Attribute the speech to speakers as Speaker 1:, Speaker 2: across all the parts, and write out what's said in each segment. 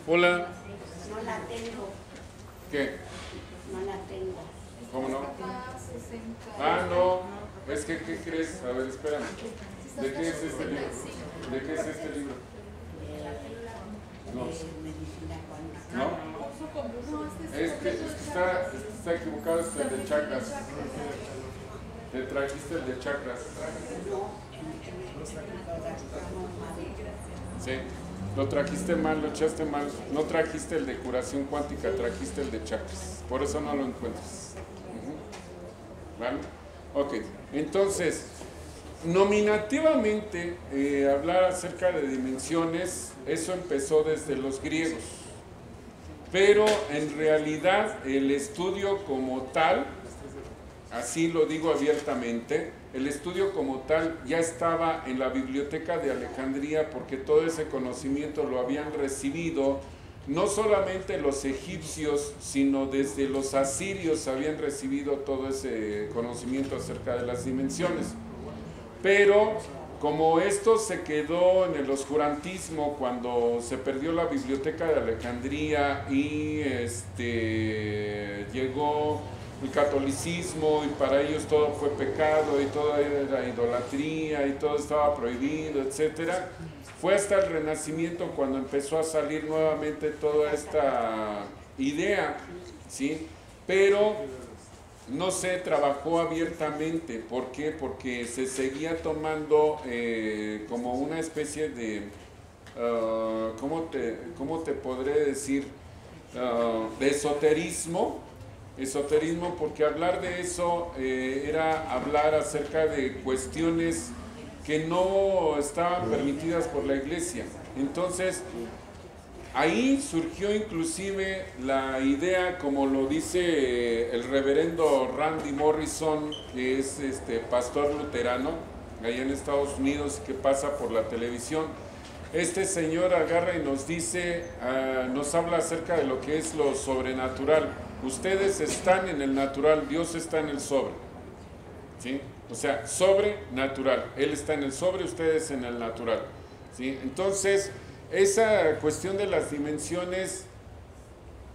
Speaker 1: Hola.
Speaker 2: No la tengo,
Speaker 1: ¿Qué?
Speaker 2: no la tengo.
Speaker 1: ¿Cómo no? Ah, no. Es que, ¿qué crees? A ver, espérame. ¿De qué es este libro? ¿De qué es este libro? No.
Speaker 2: Medicina cuántica.
Speaker 1: ¿No? Está equivocado, es el de chakras. Te trajiste el de chakras. Sí. Lo trajiste mal, lo echaste mal. No trajiste el de curación cuántica, trajiste el de chakras. Por eso no lo encuentras. ¿Vale? Ok. Entonces, nominativamente, hablar acerca de dimensiones, eso empezó desde los griegos. Pero en realidad el estudio como tal, así lo digo abiertamente, el estudio como tal ya estaba en la biblioteca de Alejandría porque todo ese conocimiento lo habían recibido no solamente los egipcios, sino desde los asirios habían recibido todo ese conocimiento acerca de las dimensiones. Pero como esto se quedó en el oscurantismo cuando se perdió la biblioteca de Alejandría y llegó el catolicismo y para ellos todo fue pecado y todo era idolatría y todo estaba prohibido, etcétera. Fue hasta el Renacimiento cuando empezó a salir nuevamente toda esta idea, ¿sí? Pero no se trabajó abiertamente. ¿Por qué? Porque se seguía tomando como una especie de, ¿cómo te podré decir? De esoterismo, porque hablar de eso era hablar acerca de cuestiones que no estaban permitidas por la iglesia. Entonces, ahí surgió inclusive la idea, como lo dice el reverendo Randy Morrison, que es pastor luterano, allá en Estados Unidos, que pasa por la televisión. Este señor agarra y nos dice, nos habla acerca de lo que es lo sobrenatural. Ustedes están en el natural, Dios está en el sobre. ¿Sí? O sea, sobrenatural. Él está en el sobre, ustedes en el natural. ¿Sí? Entonces, esa cuestión de las dimensiones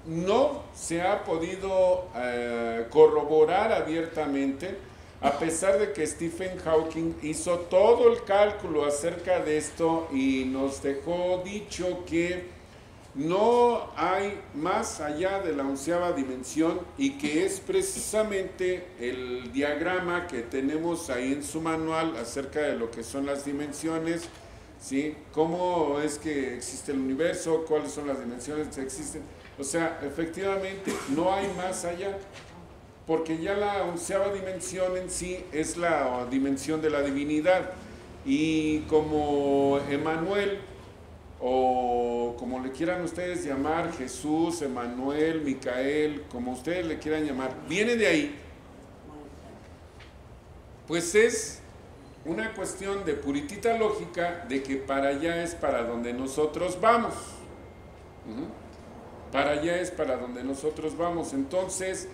Speaker 1: no se ha podido corroborar abiertamente, a pesar de que Stephen Hawking hizo todo el cálculo acerca de esto y nos dejó dicho que no hay más allá de la 11ª dimensión y que es precisamente el diagrama que tenemos ahí en su manual acerca de lo que son las dimensiones, ¿sí? Cómo es que existe el universo, cuáles son las dimensiones que existen. O sea, efectivamente no hay más allá, porque ya la 11ª dimensión en sí es la dimensión de la divinidad. Y como Emmanuel, o como le quieran ustedes llamar, Jesús, Emmanuel, Micael, como ustedes le quieran llamar, viene de ahí, pues es una cuestión de puritita lógica de que para allá es para donde nosotros vamos. Para allá es para donde nosotros vamos. Entonces,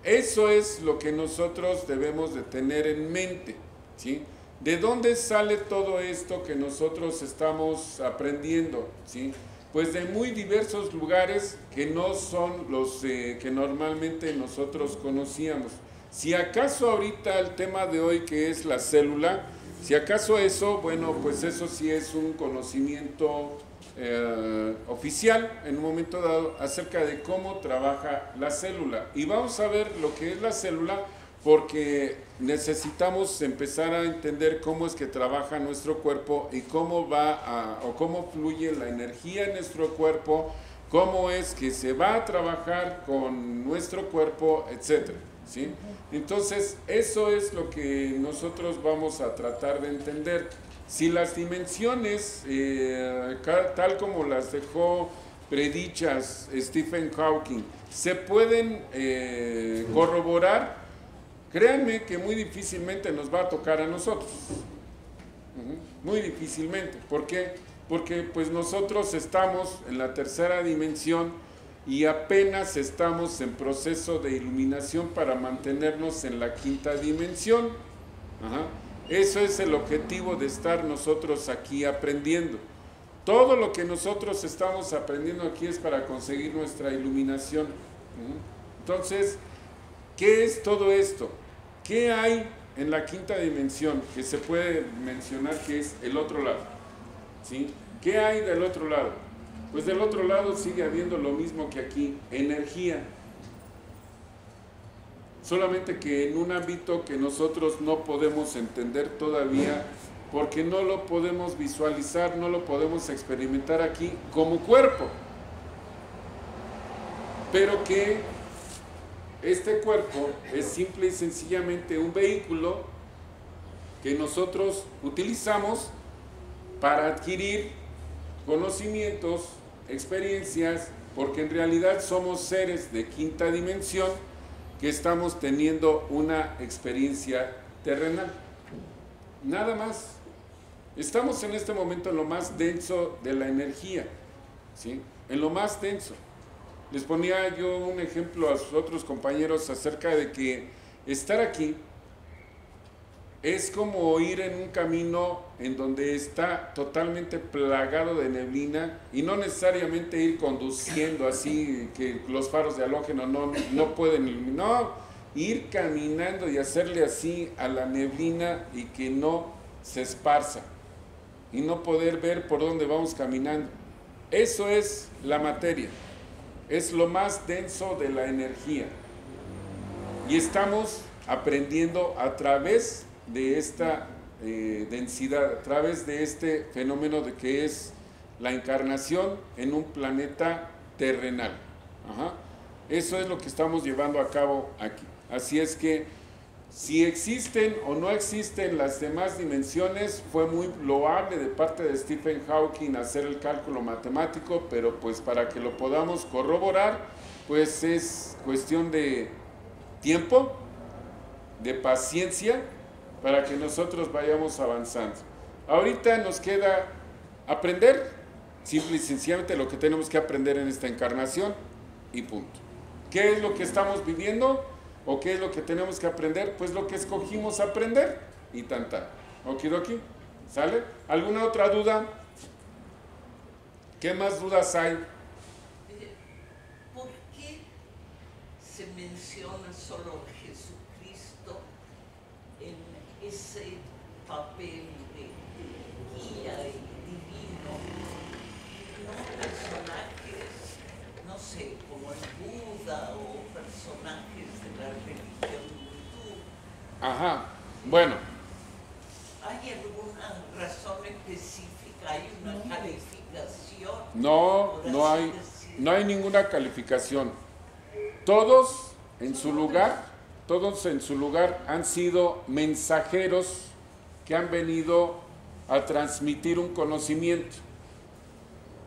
Speaker 1: eso es lo que nosotros debemos de tener en mente, ¿sí? ¿De dónde sale todo esto que nosotros estamos aprendiendo? ¿Sí? Pues de muy diversos lugares que no son los que normalmente nosotros conocíamos. Si acaso ahorita el tema de hoy, que es la célula, si acaso eso, bueno, pues eso sí es un conocimiento oficial en un momento dado acerca de cómo trabaja la célula. Y vamos a ver lo que es la célula, porque necesitamos empezar a entender cómo es que trabaja nuestro cuerpo y cómo cómo fluye la energía en nuestro cuerpo, cómo es que se va a trabajar con nuestro cuerpo, etcétera, ¿sí? Entonces, eso es lo que nosotros vamos a tratar de entender. Si las dimensiones, tal como las dejó predichas Stephen Hawking, se pueden corroborar, créanme que muy difícilmente nos va a tocar a nosotros. Muy difícilmente. ¿Por qué? Porque pues nosotros estamos en la 3ª dimensión y apenas estamos en proceso de iluminación para mantenernos en la 5ª dimensión. Eso es el objetivo de estar nosotros aquí aprendiendo. Todo lo que nosotros estamos aprendiendo aquí es para conseguir nuestra iluminación. Entonces, ¿qué es todo esto? ¿Qué hay en la quinta dimensión que se puede mencionar que es el otro lado? ¿Sí? ¿Qué hay del otro lado? Pues del otro lado sigue habiendo lo mismo que aquí, energía. Solamente que en un ámbito que nosotros no podemos entender todavía, porque no lo podemos visualizar, no lo podemos experimentar aquí como cuerpo. Pero que este cuerpo es simple y sencillamente un vehículo que nosotros utilizamos para adquirir conocimientos, experiencias, porque en realidad somos seres de quinta dimensión que estamos teniendo una experiencia terrenal. Nada más. Estamos en este momento en lo más denso de la energía, ¿sí? En lo más denso. Les ponía yo un ejemplo a los otros compañeros acerca de que estar aquí es como ir en un camino en donde está totalmente plagado de neblina y no necesariamente ir conduciendo así que los faros de halógeno no pueden iluminar, no, ir caminando y hacerle así a la neblina y que no se esparza y no poder ver por dónde vamos caminando. Eso es la materia, es lo más denso de la energía y estamos aprendiendo a través de esta densidad, a través de este fenómeno de que es la encarnación en un planeta terrenal. Eso es lo que estamos llevando a cabo aquí. Así es que si existen o no existen las demás dimensiones, fue muy loable de parte de Stephen Hawking hacer el cálculo matemático, pero pues para que lo podamos corroborar, pues es cuestión de tiempo, de paciencia, para que nosotros vayamos avanzando. Ahorita nos queda aprender, simple y sencillamente lo que tenemos que aprender en esta encarnación y punto. ¿Qué es lo que estamos viviendo? ¿O qué es lo que tenemos que aprender? Pues lo que escogimos aprender y tan. Okidoki, ¿sale? ¿Alguna otra duda? ¿Qué más dudas hay?
Speaker 3: ¿Por qué se menciona solo Jesucristo en ese papel de guía divino? No personajes, no sé, como el Buda o personajes de la religión hindú.
Speaker 1: Ajá, bueno.
Speaker 3: ¿Hay alguna razón específica? ¿Hay una calificación?
Speaker 1: No hay ninguna calificación. Todos en su lugar han sido mensajeros que han venido a transmitir un conocimiento.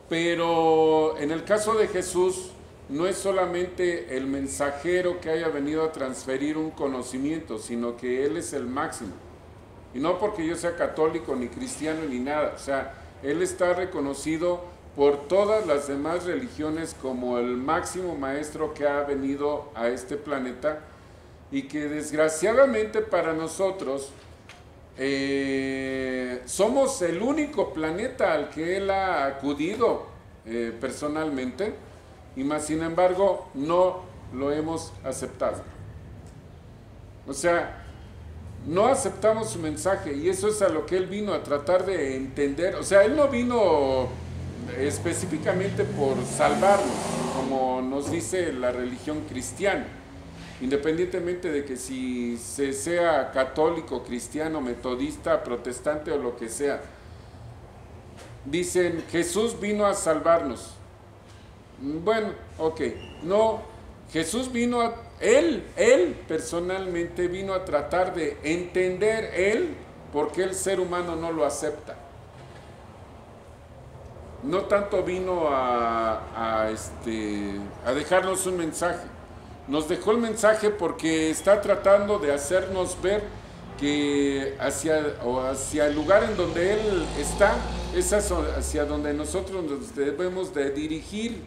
Speaker 1: Pero en el caso de Jesús, no es solamente el mensajero que haya venido a transferir un conocimiento, sino que Él es el máximo. Y no porque yo sea católico, ni cristiano, ni nada. O sea, Él está reconocido por todas las demás religiones como el máximo maestro que ha venido a este planeta y que desgraciadamente para nosotros somos el único planeta al que Él ha acudido personalmente y más sin embargo no lo hemos aceptado. O sea, no aceptamos su mensaje y eso es a lo que Él vino a tratar de entender. O sea, Él no vino específicamente por salvarnos, como nos dice la religión cristiana, independientemente de que si se sea católico, cristiano, metodista, protestante o lo que sea. Dicen, Jesús vino a salvarnos. Bueno, ok, no, Jesús vino a, él personalmente vino a tratar de entender por qué el ser humano no lo acepta. No tanto vino a dejarnos un mensaje. Nos dejó el mensaje porque está tratando de hacernos ver que hacia el lugar en donde Él está, es hacia donde nosotros nos debemos de dirigir,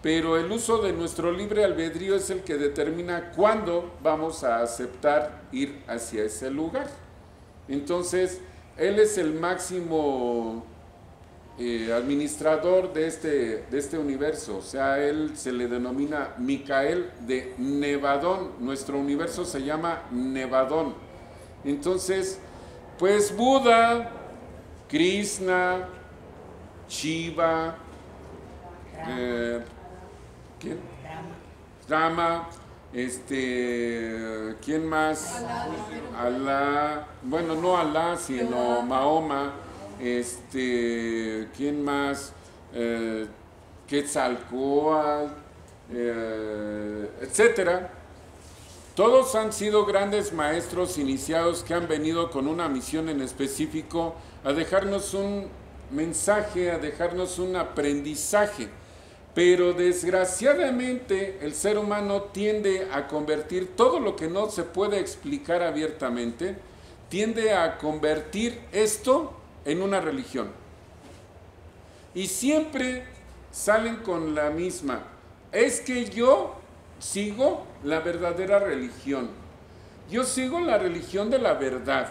Speaker 1: pero el uso de nuestro libre albedrío es el que determina cuándo vamos a aceptar ir hacia ese lugar. Entonces, Él es el máximo administrador de este universo. O sea, él se le denomina Micael de Nevadón. Nuestro universo se llama Nevadón. Entonces, pues Buda, Krishna, Shiva, ¿quién? Rama, ¿quién más? Alá, bueno, no Alá, sino Mahoma, ¿quién más? Quetzalcóatl, etcétera. Todos han sido grandes maestros iniciados que han venido con una misión en específico a dejarnos un mensaje, a dejarnos un aprendizaje. Pero desgraciadamente el ser humano tiende a convertir todo lo que no se puede explicar abiertamente, tiende a convertir esto en una religión. Y siempre salen con la misma. Es que yo sigo la verdadera religión. Yo sigo la religión de la verdad.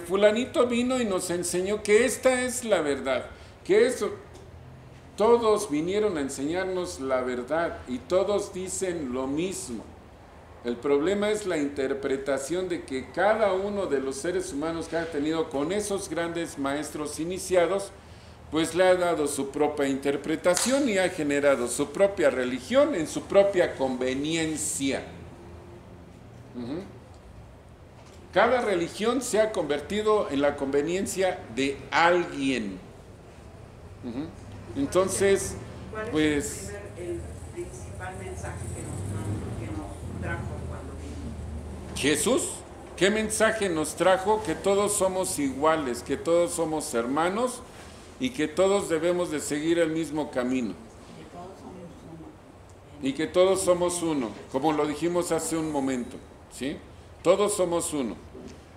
Speaker 1: Fulanito vino y nos enseñó que esta es la verdad. Que eso... Todos vinieron a enseñarnos la verdad y todos dicen lo mismo. El problema es la interpretación de que cada uno de los seres humanos que ha tenido con esos grandes maestros iniciados, pues le ha dado su propia interpretación y ha generado su propia religión en su propia conveniencia. Cada religión se ha convertido en la conveniencia de alguien. Entonces, pues...
Speaker 4: el principal mensaje que nos trajo cuando vino?
Speaker 1: Jesús, ¿qué mensaje nos trajo? Que todos somos iguales, que todos somos hermanos y que todos debemos de seguir el mismo camino. Y que todos somos uno, como lo dijimos hace un momento, ¿sí? Todos somos uno.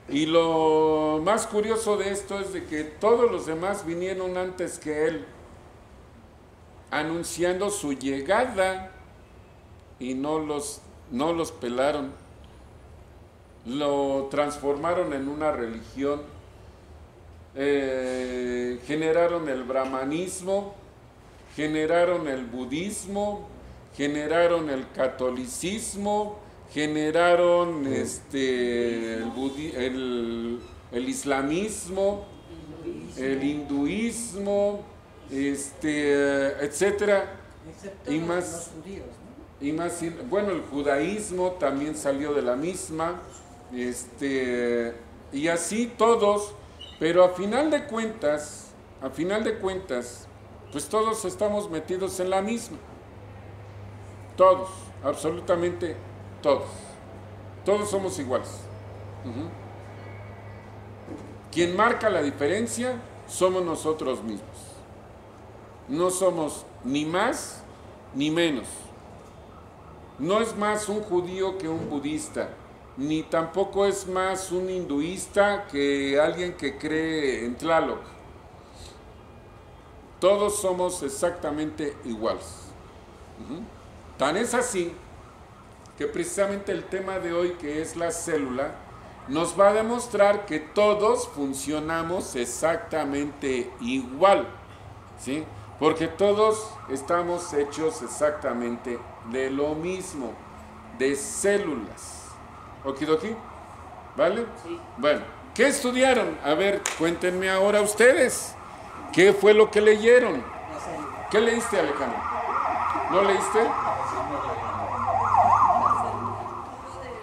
Speaker 1: Y lo más curioso de esto es de que todos los demás vinieron antes que él, anunciando su llegada y no los pelaron, lo transformaron en una religión, generaron el brahmanismo, generaron el budismo, generaron el catolicismo, generaron el islamismo, el hinduismo, etcétera,
Speaker 4: Excepto
Speaker 1: y
Speaker 4: los
Speaker 1: más,
Speaker 4: judíos, ¿no?
Speaker 1: y más, bueno, el judaísmo también salió de la misma, y así todos, pero a final de cuentas, pues todos estamos metidos en la misma, todos, absolutamente todos somos iguales. Quien marca la diferencia somos nosotros mismos. No somos ni más ni menos. No es más un judío que un budista, ni tampoco es más un hinduista que alguien que cree en Tlaloc. Todos somos exactamente iguales. Tan es así que precisamente el tema de hoy, que es la célula, nos va a demostrar que todos funcionamos exactamente igual, ¿sí? Porque todos estamos hechos exactamente de lo mismo, de células. ¿Okidoki? ¿Vale?
Speaker 4: Sí.
Speaker 1: Bueno, ¿qué estudiaron? A ver, cuéntenme ahora ustedes. ¿Qué fue lo que leyeron?
Speaker 4: La célula.
Speaker 1: ¿Qué leíste, Alejandro? ¿No leíste?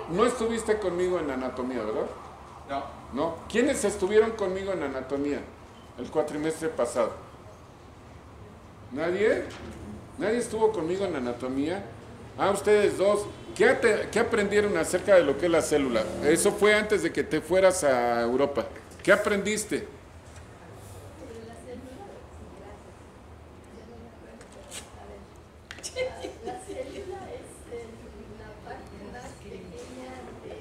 Speaker 1: No estuviste conmigo en anatomía, ¿verdad?
Speaker 5: No.
Speaker 1: ¿No? ¿Quiénes estuvieron conmigo en anatomía el cuatrimestre pasado? ¿Nadie? ¿Nadie estuvo conmigo en anatomía? Ah, ustedes dos. ¿Qué aprendieron acerca de lo que es la célula? Eso fue antes de que te fueras a Europa. ¿Qué aprendiste?
Speaker 6: La célula es la parte más pequeña de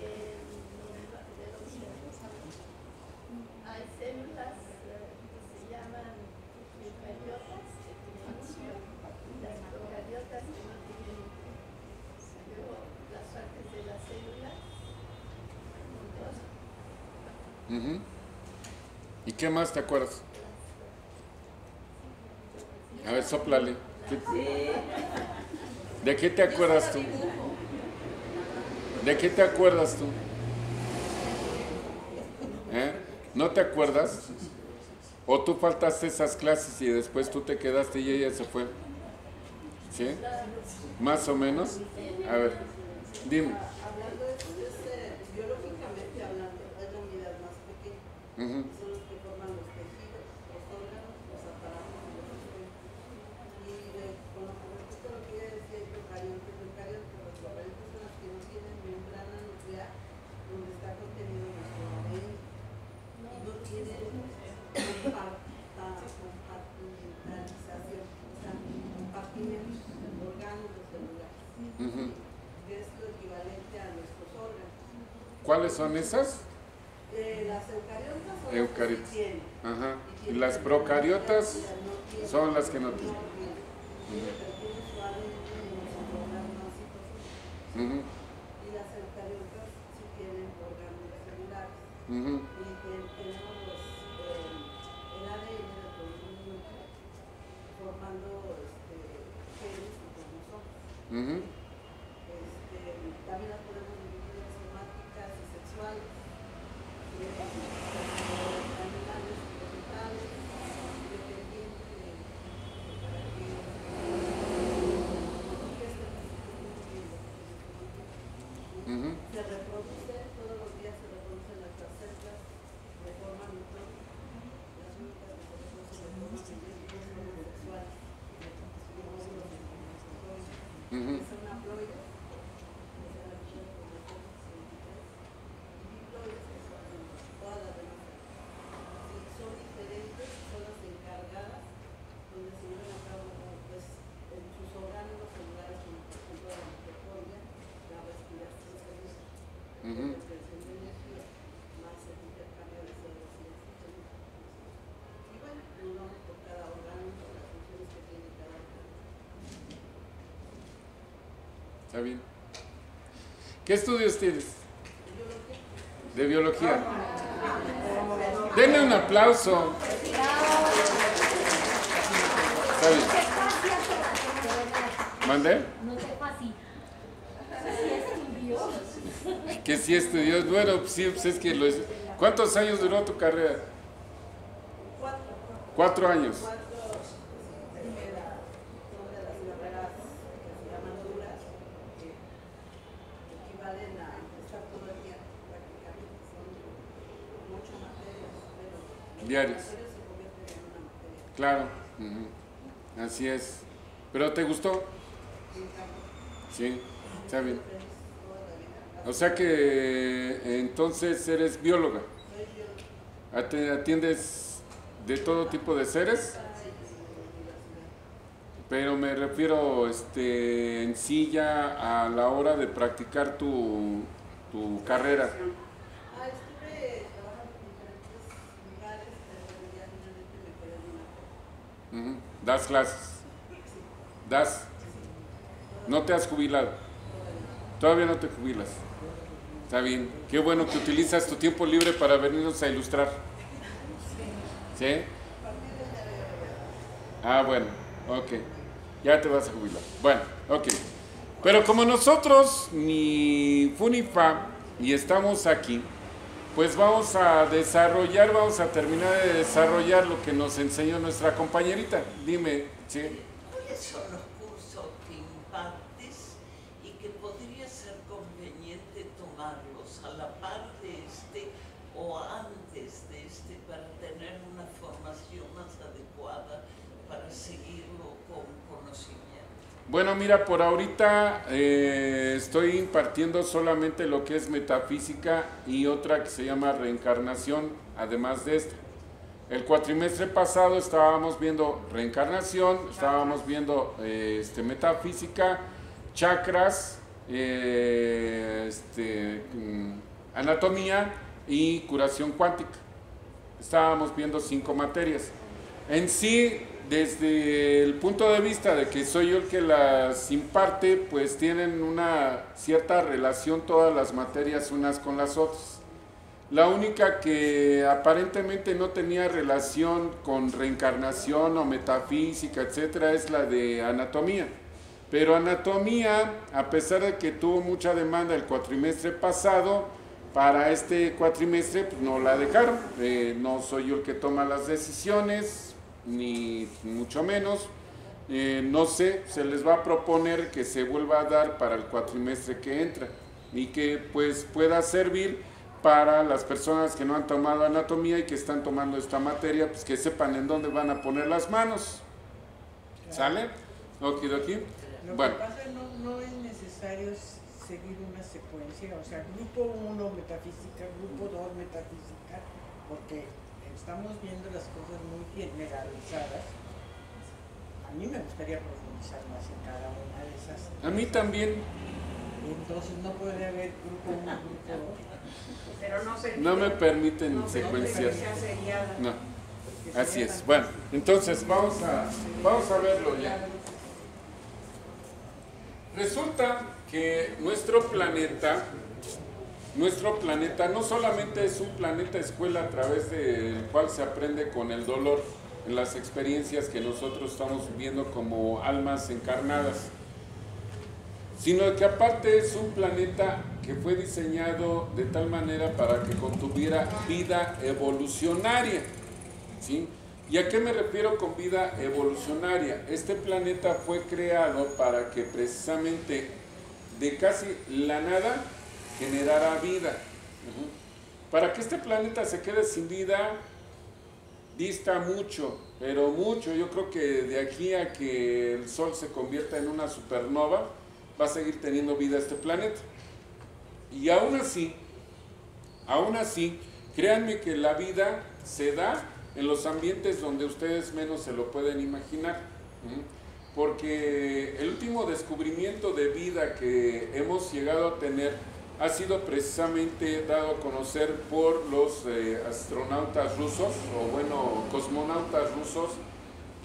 Speaker 6: los organismos. Hay células que se llaman eucariotas, que tienen núcleo, y las procariotas que no tienen núcleo. Yo, las partes de las células, dos.
Speaker 1: ¿Y qué más te acuerdas? A ver, sóplale. ¿De qué te acuerdas tú? ¿De qué te acuerdas tú? ¿Eh? ¿No te acuerdas? ¿O tú faltaste esas clases y después tú te quedaste y ella se fue? ¿Sí? ¿Más o menos? A ver, dime.
Speaker 5: Hablando de eso, biológicamente hablando, es la unidad más pequeña.
Speaker 1: Ujú.
Speaker 5: Son los que forman los tejidos, los órganos, los aparatos y los sistemas. Y con lo que ella decía, eucariontes, los eucariontes son las que no tienen membrana nuclear donde está contenido nuestro ADN. Y no tienen compartimentalización, o sea, compartimentos, orgánulos celulares.
Speaker 1: Ujú.
Speaker 5: Que es lo equivalente a nuestros órganos.
Speaker 1: ¿Cuáles son esas?
Speaker 5: Las eucariotas son
Speaker 1: Eucariotas.
Speaker 5: las que sí tienen.
Speaker 1: Ajá. Y
Speaker 5: tienen
Speaker 1: las procariotas
Speaker 5: no tienen.
Speaker 1: son las que no tienen.
Speaker 5: No tienen. Pero tienen su ADN en los órganos citosólicos.
Speaker 1: Ujú.
Speaker 5: Y las eucariotas sí tienen órganos celulares.
Speaker 1: Ujú.
Speaker 5: Y tenemos el ADN de todo el núcleo formando genes y cromosomas.
Speaker 1: Ujú.
Speaker 5: También las podemos dividir en somáticas y sexuales, animales y vegetales, dependiendo de para qué
Speaker 1: Ujú.
Speaker 5: se reproduce, todos los días se reproducen nuestras células de forma mitrótica. Las únicas que se reproducen de forma mitrótica son las sexuales, y óvulos y cromosomas.
Speaker 1: Ujú.
Speaker 5: Es una haploide. Todas las demás son diferentes, son las encargadas donde se llevan a cabo pues, en sus órganos celulares, como por ejemplo la mitocondria, la respiración celular,
Speaker 1: Ujú.
Speaker 5: la obtención de energía, más el intercambio de células y oxígeno. Y bueno, nos vamos por cada órgano, por las funciones que tiene cada órgano.
Speaker 1: Está bien. ¿Qué estudios tienes? De biología. Denle un aplauso. Está bien. ¿Mandé?
Speaker 7: No sé fácil.
Speaker 1: Que sí estudió. Bueno, sí, pues es que ¿Cuántos años duró tu carrera? 4 años.
Speaker 5: Son de las carreras que se llaman duras, que equivalen a estar todo el día prácticamente. Son 8 materias, pero
Speaker 1: Diarios.
Speaker 5: las materias se convierten en una materia.
Speaker 1: Claro. Ujú. Así es. ¿Pero te gustó? Sí, está bien. O sea que entonces eres bióloga. ¿Atiendes de todo tipo de seres? Pero me refiero en sí ya a la hora de practicar tu carrera.
Speaker 5: Estuve trabajando en diferentes lugares, pero ya finalmente me quedé en una.
Speaker 1: Ujú. ¿Das clases? ¿Das? ¿No te has jubilado? Todavía no te jubilas. Está bien. Qué bueno que utilizas tu tiempo libre para venirnos a ilustrar. ¿Sí? Ah, bueno. Ok. Ya te vas a jubilar. Bueno, ok. Pero como nosotros ni fu ni fa y estamos aquí, pues vamos a terminar de desarrollar lo que nos enseñó nuestra compañerita. Dime, ¿sí?
Speaker 3: ¿Cuáles son los cursos que impartes y que podría ser conveniente tomarlos a la par de o antes de para tener una formación más adecuada para seguirlo con conocimiento?
Speaker 1: Bueno, mira, por ahorita estoy impartiendo solamente lo que es metafísica y otra que se llama reencarnación, además de esta. El cuatrimestre pasado estábamos viendo reencarnación, estábamos viendo metafísica, chakras, anatomía y curación cuántica. Estábamos viendo 5 materias. En sí, desde el punto de vista de que soy yo el que las imparte, pues tienen una cierta relación todas las materias unas con las otras. La única que aparentemente no tenía relación con reencarnación o metafísica, etcétera, es la de anatomía. Pero anatomía, a pesar de que tuvo mucha demanda el cuatrimestre pasado, para este cuatrimestre pues, no la dejaron. No soy yo el que toma las decisiones, ni mucho menos. No sé, se les va a proponer que se vuelva a dar para el cuatrimestre que entra y que pues pueda servir para las personas que no han tomado anatomía y que están tomando esta materia, pues que sepan en dónde van a poner las manos. ¿Sale? Okidoki.
Speaker 4: Lo
Speaker 1: Bueno.
Speaker 4: que pasa no es necesario seguir una secuencia, o sea, grupo 1 metafísica, grupo 2 metafísica, porque estamos viendo las cosas muy generalizadas. A mí me gustaría profundizar más en cada una de esas.
Speaker 1: A mí también.
Speaker 4: Entonces no puede haber grupo 1, grupo 2.
Speaker 5: Pero
Speaker 1: No me permiten
Speaker 5: no
Speaker 1: secuenciar.
Speaker 5: seriada.
Speaker 1: No. Así es. Bueno, entonces vamos a verlo ya. Resulta que nuestro planeta no solamente es un planeta escuela a través del cual se aprende con el dolor en las experiencias que nosotros estamos viviendo como almas encarnadas, sino que aparte es un planeta que fue diseñado de tal manera para que contuviera vida evolucionaria, ¿sí? ¿Y a qué me refiero con vida evolucionaria? Este planeta fue creado para que precisamente de casi la nada generara vida. Para que este planeta se quede sin vida, dista mucho, pero mucho. Yo creo que de aquí a que el Sol se convierta en una supernova, va a seguir teniendo vida este planeta. Y aún así, créanme que la vida se da en los ambientes donde ustedes menos se lo pueden imaginar. Porque el último descubrimiento de vida que hemos llegado a tener ha sido precisamente dado a conocer por los astronautas rusos, o bueno, cosmonautas rusos,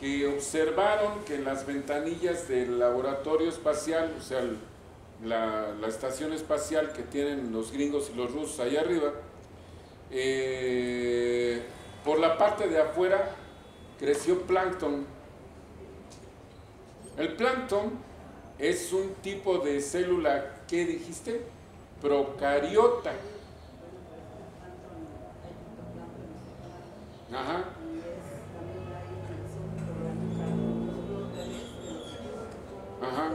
Speaker 1: que observaron que en las ventanillas del laboratorio espacial, o sea, la estación espacial que tienen los gringos y los rusos allá arriba, por la parte de afuera creció plancton. El plancton es un tipo de célula, ¿qué dijiste? Procariota. Ajá. Ajá.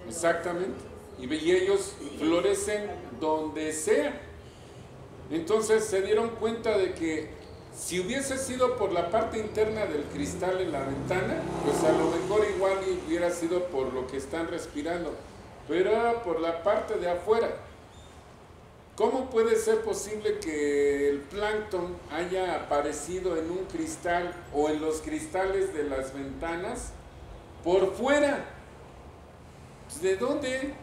Speaker 1: Exactamente. Y ellos florecen donde sea. Entonces se dieron cuenta de que si hubiese sido por la parte interna del cristal en la ventana, pues a lo mejor igual hubiera sido por lo que están respirando, pero era por la parte de afuera. ¿Cómo puede ser posible que el plancton haya aparecido en un cristal o en los cristales de las ventanas por fuera? ¿De dónde?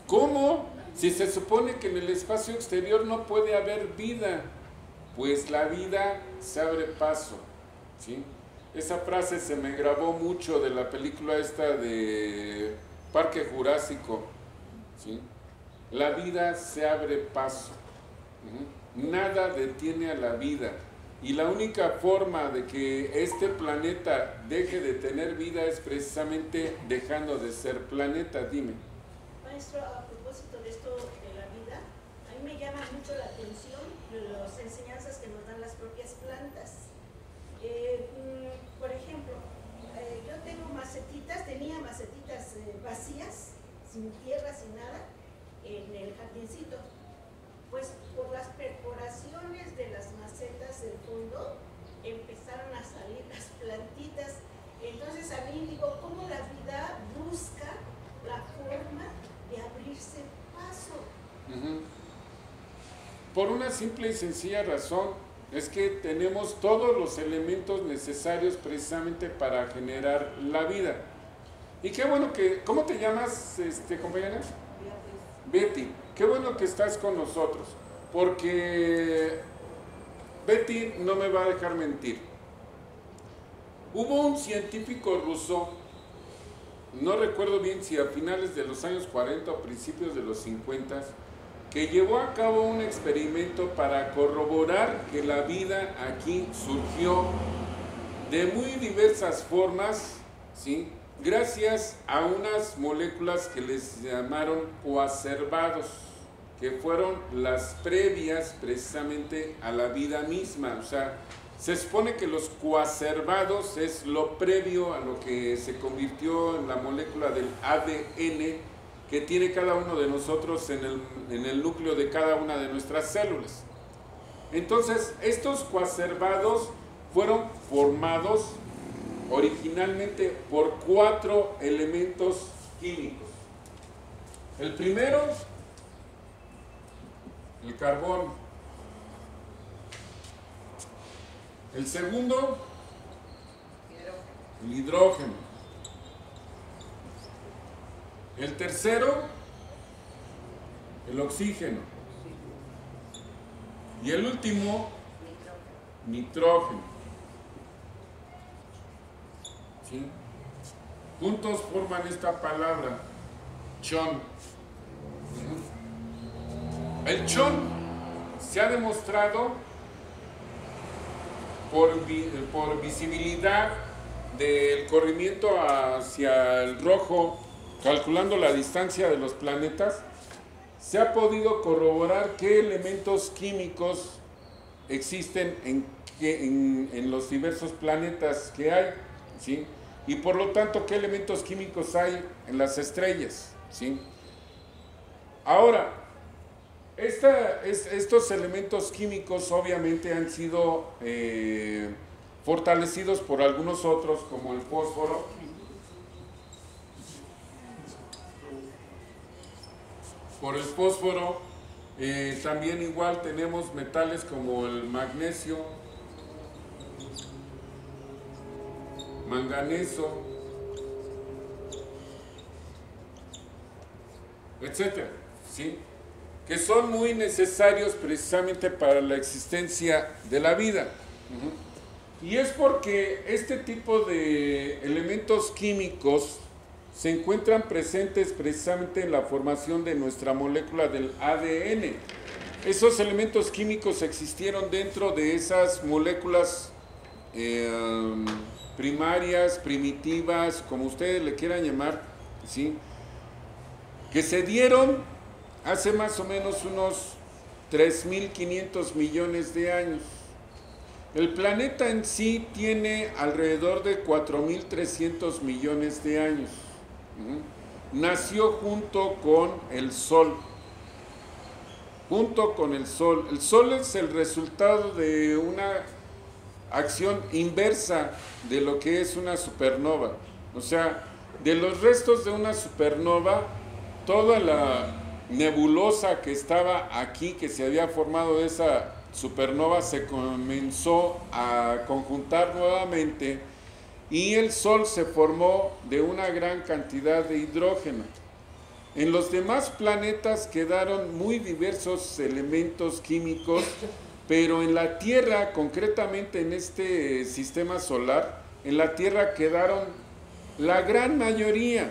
Speaker 1: ¿Cómo? Si se supone que en el espacio exterior no puede haber vida, pues la vida se abre paso, ¿sí? Esa frase se me grabó mucho de la película esta de Parque Jurásico, ¿sí? La vida se abre paso, nada detiene a la vida, y la única forma de que este planeta deje de tener vida es precisamente dejando de ser planeta. Dime.
Speaker 6: Maestro, a propósito de esto de la vida, a mí me llama mucho la atención las enseñanzas que nos dan las propias plantas. Por ejemplo, yo tenía macetitas vacías, sin tierra, sin nada, en el jardincito. Pues por las perforaciones de las macetas del fondo empezaron a salir las plantitas. Entonces a mí digo, ¿cómo la vida busca la forma de abrirse paso?
Speaker 1: Por una simple y sencilla razón, es que tenemos todos los elementos necesarios precisamente para generar la vida. Y qué bueno que, ¿cómo te llamas, compañera? Betty, qué bueno que estás con nosotros, porque Betty no me va a dejar mentir. Hubo un científico ruso, no recuerdo bien si a finales de los años 40 o principios de los 50, que llevó a cabo un experimento para corroborar que la vida aquí surgió de muy diversas formas, ¿sí?, gracias a unas moléculas que les llamaron coacervados, que fueron las previas precisamente a la vida misma. O sea, se supone que los coacervados es lo previo a lo que se convirtió en la molécula del ADN que tiene cada uno de nosotros en el núcleo de cada una de nuestras células. Entonces, estos coacervados fueron formados originalmente por 4 elementos químicos. El primero, el carbón. El segundo, el hidrógeno. El tercero, el oxígeno. Y el último, nitrógeno. ¿Sí? Juntos forman esta palabra, chon. El chon se ha demostrado por visibilidad del corrimiento hacia el rojo, calculando la distancia de los planetas, se ha podido corroborar qué elementos químicos existen en los diversos planetas que hay, ¿sí? Y por lo tanto, qué elementos químicos hay en las estrellas, ¿sí? Ahora, estos elementos químicos obviamente han sido fortalecidos por algunos otros, como el fósforo. Por el fósforo, también igual tenemos metales como el magnesio, manganeso, etcétera, ¿sí?, que son muy necesarios precisamente para la existencia de la vida. Y es porque este tipo de elementos químicos se encuentran presentes precisamente en la formación de nuestra molécula del ADN. Esos elementos químicos existieron dentro de esas moléculas primarias, primitivas, como ustedes le quieran llamar, ¿sí?, que se dieron hace más o menos unos 3.500 millones de años. El planeta en sí tiene alrededor de 4.300 millones de años. Nació junto con el Sol. Junto con el Sol. El Sol es el resultado de una acción inversa de lo que es una supernova. O sea, de los restos de una supernova, toda la nebulosa que estaba aquí, que se había formado de esa supernova, se comenzó a conjuntar nuevamente y el Sol se formó de una gran cantidad de hidrógeno. En los demás planetas quedaron muy diversos elementos químicos, pero en la Tierra, concretamente en este sistema solar, en la Tierra quedaron la gran mayoría.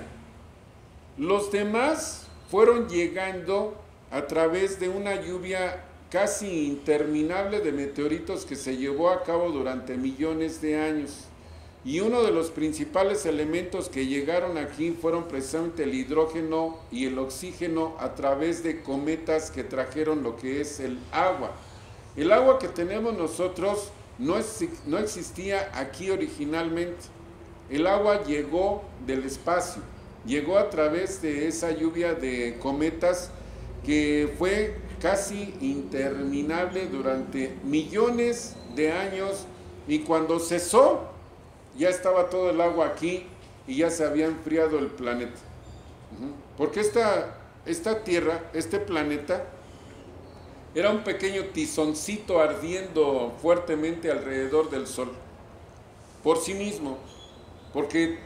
Speaker 1: Los demás fueron llegando a través de una lluvia casi interminable de meteoritos que se llevó a cabo durante millones de años. Y uno de los principales elementos que llegaron aquí fueron precisamente el hidrógeno y el oxígeno a través de cometas que trajeron lo que es el agua. El agua que tenemos nosotros no existía aquí originalmente. El agua llegó del espacio. Llegó a través de esa lluvia de cometas que fue casi interminable durante millones de años, y cuando cesó ya estaba todo el agua aquí y ya se había enfriado el planeta. Porque esta Tierra, este planeta, era un pequeño tizoncito ardiendo fuertemente alrededor del Sol, por sí mismo, porque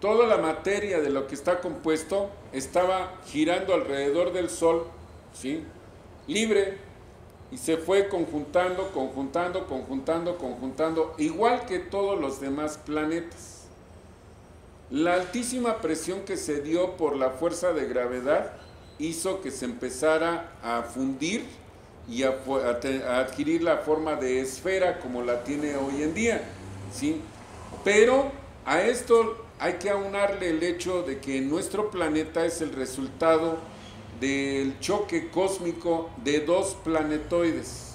Speaker 1: toda la materia de lo que está compuesto estaba girando alrededor del Sol, ¿sí?, libre, y se fue conjuntando, igual que todos los demás planetas. La altísima presión que se dio por la fuerza de gravedad hizo que se empezara a fundir y a adquirir la forma de esfera como la tiene hoy en día, ¿sí? Pero a esto hay que aunarle el hecho de que nuestro planeta es el resultado del choque cósmico de dos planetoides.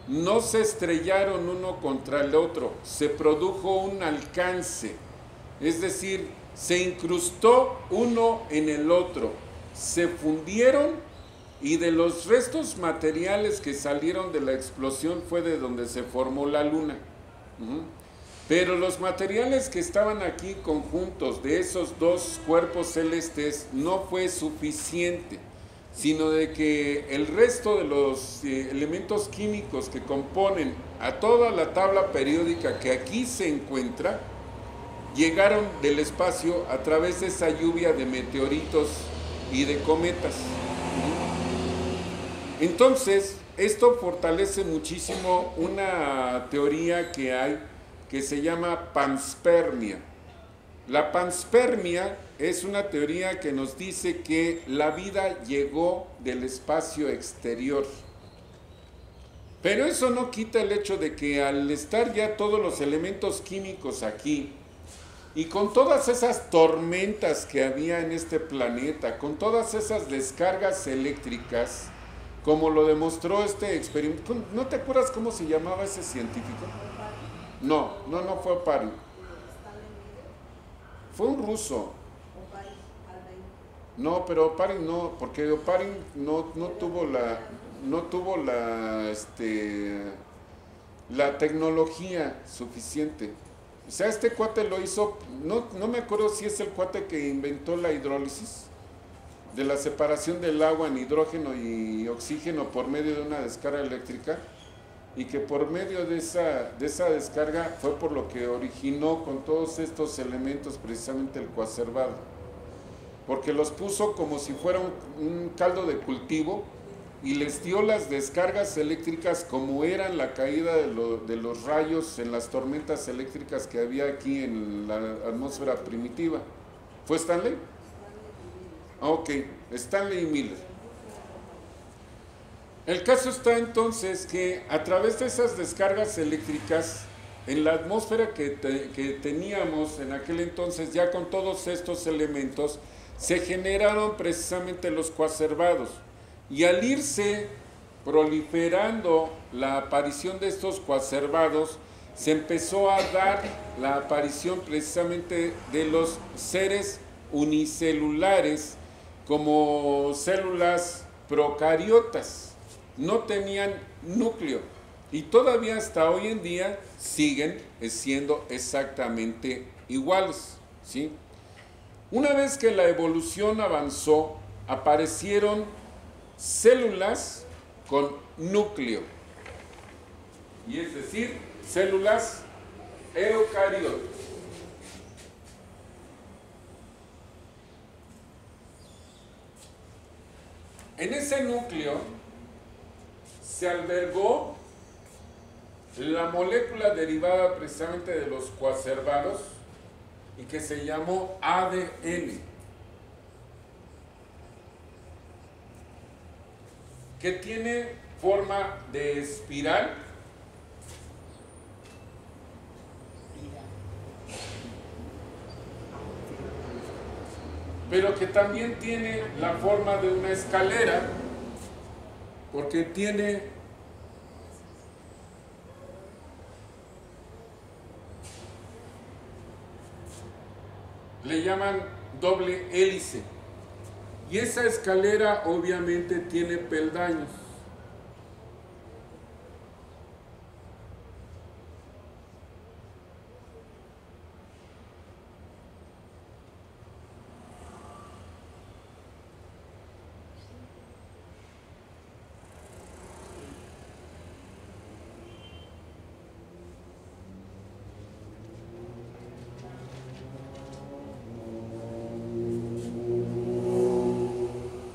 Speaker 1: No se estrellaron uno contra el otro, se produjo un alcance, es decir, se incrustó uno en el otro, se fundieron y de los restos materiales que salieron de la explosión fue de donde se formó la Luna. Pero los materiales que estaban aquí conjuntos de esos dos cuerpos celestes no fue suficiente, sino de que el resto de los elementos químicos que componen a toda la tabla periódica que aquí se encuentra, llegaron del espacio a través de esa lluvia de meteoritos y de cometas. Entonces, esto fortalece muchísimo una teoría que hay que se llama panspermia. La panspermia es una teoría que nos dice que la vida llegó del espacio exterior. Pero eso no quita el hecho de que al estar ya todos los elementos químicos aquí, y con todas esas tormentas que había en este planeta, con todas esas descargas eléctricas, como lo demostró este experimento, ¿no te acuerdas cómo se llamaba ese científico? No fue Parin. Fue un ruso. No, pero Parin no, porque Parin no tuvo la tecnología suficiente. O sea, este cuate lo hizo, no me acuerdo si es el cuate que inventó la hidrólisis, de la separación del agua en hidrógeno y oxígeno por medio de una descarga eléctrica, y que por medio de esa descarga fue por lo que originó con todos estos elementos precisamente el coacervado, porque los puso como si fuera un caldo de cultivo y les dio las descargas eléctricas como eran la caída de los rayos en las tormentas eléctricas que había aquí en la atmósfera primitiva. ¿Fue Stanley? Ok, Stanley y Miller. El caso está entonces que a través de esas descargas eléctricas, en la atmósfera que teníamos en aquel entonces, ya con todos estos elementos, se generaron precisamente los coacervados. Y al irse proliferando la aparición de estos coacervados, se empezó a dar la aparición precisamente de los seres unicelulares como células procariotas. No tenían núcleo y todavía hasta hoy en día siguen siendo exactamente iguales, ¿sí? Una vez que la evolución avanzó, aparecieron células con núcleo, y es decir, células eucariotas. En ese núcleo se albergó la molécula derivada precisamente de los coacervados y que se llamó ADN, que tiene forma de espiral pero que también tiene la forma de una escalera, porque le llaman doble hélice, y esa escalera obviamente tiene peldaños.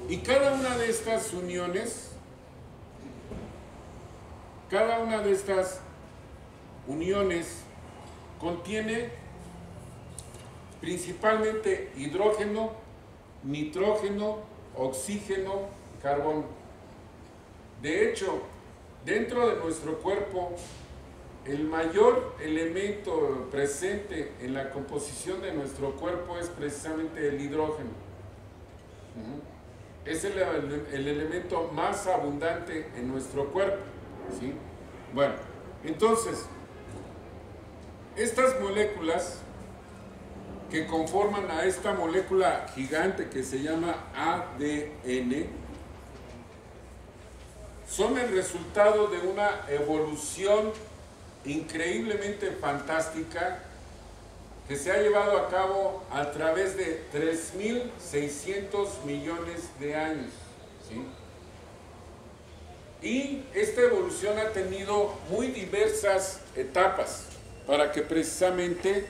Speaker 1: Y cada una de estas uniones contiene principalmente hidrógeno, nitrógeno oxígeno, carbono. De hecho, dentro de nuestro cuerpo, el mayor elemento presente en la composición de nuestro cuerpo es precisamente el hidrógeno. Es el elemento más abundante en nuestro cuerpo, ¿sí? Bueno, entonces, estas moléculas que conforman a esta molécula gigante que se llama ADN son el resultado de una evolución increíblemente fantástica que se ha llevado a cabo a través de 3.600 millones de años, ¿sí? Y esta evolución ha tenido muy diversas etapas para que precisamente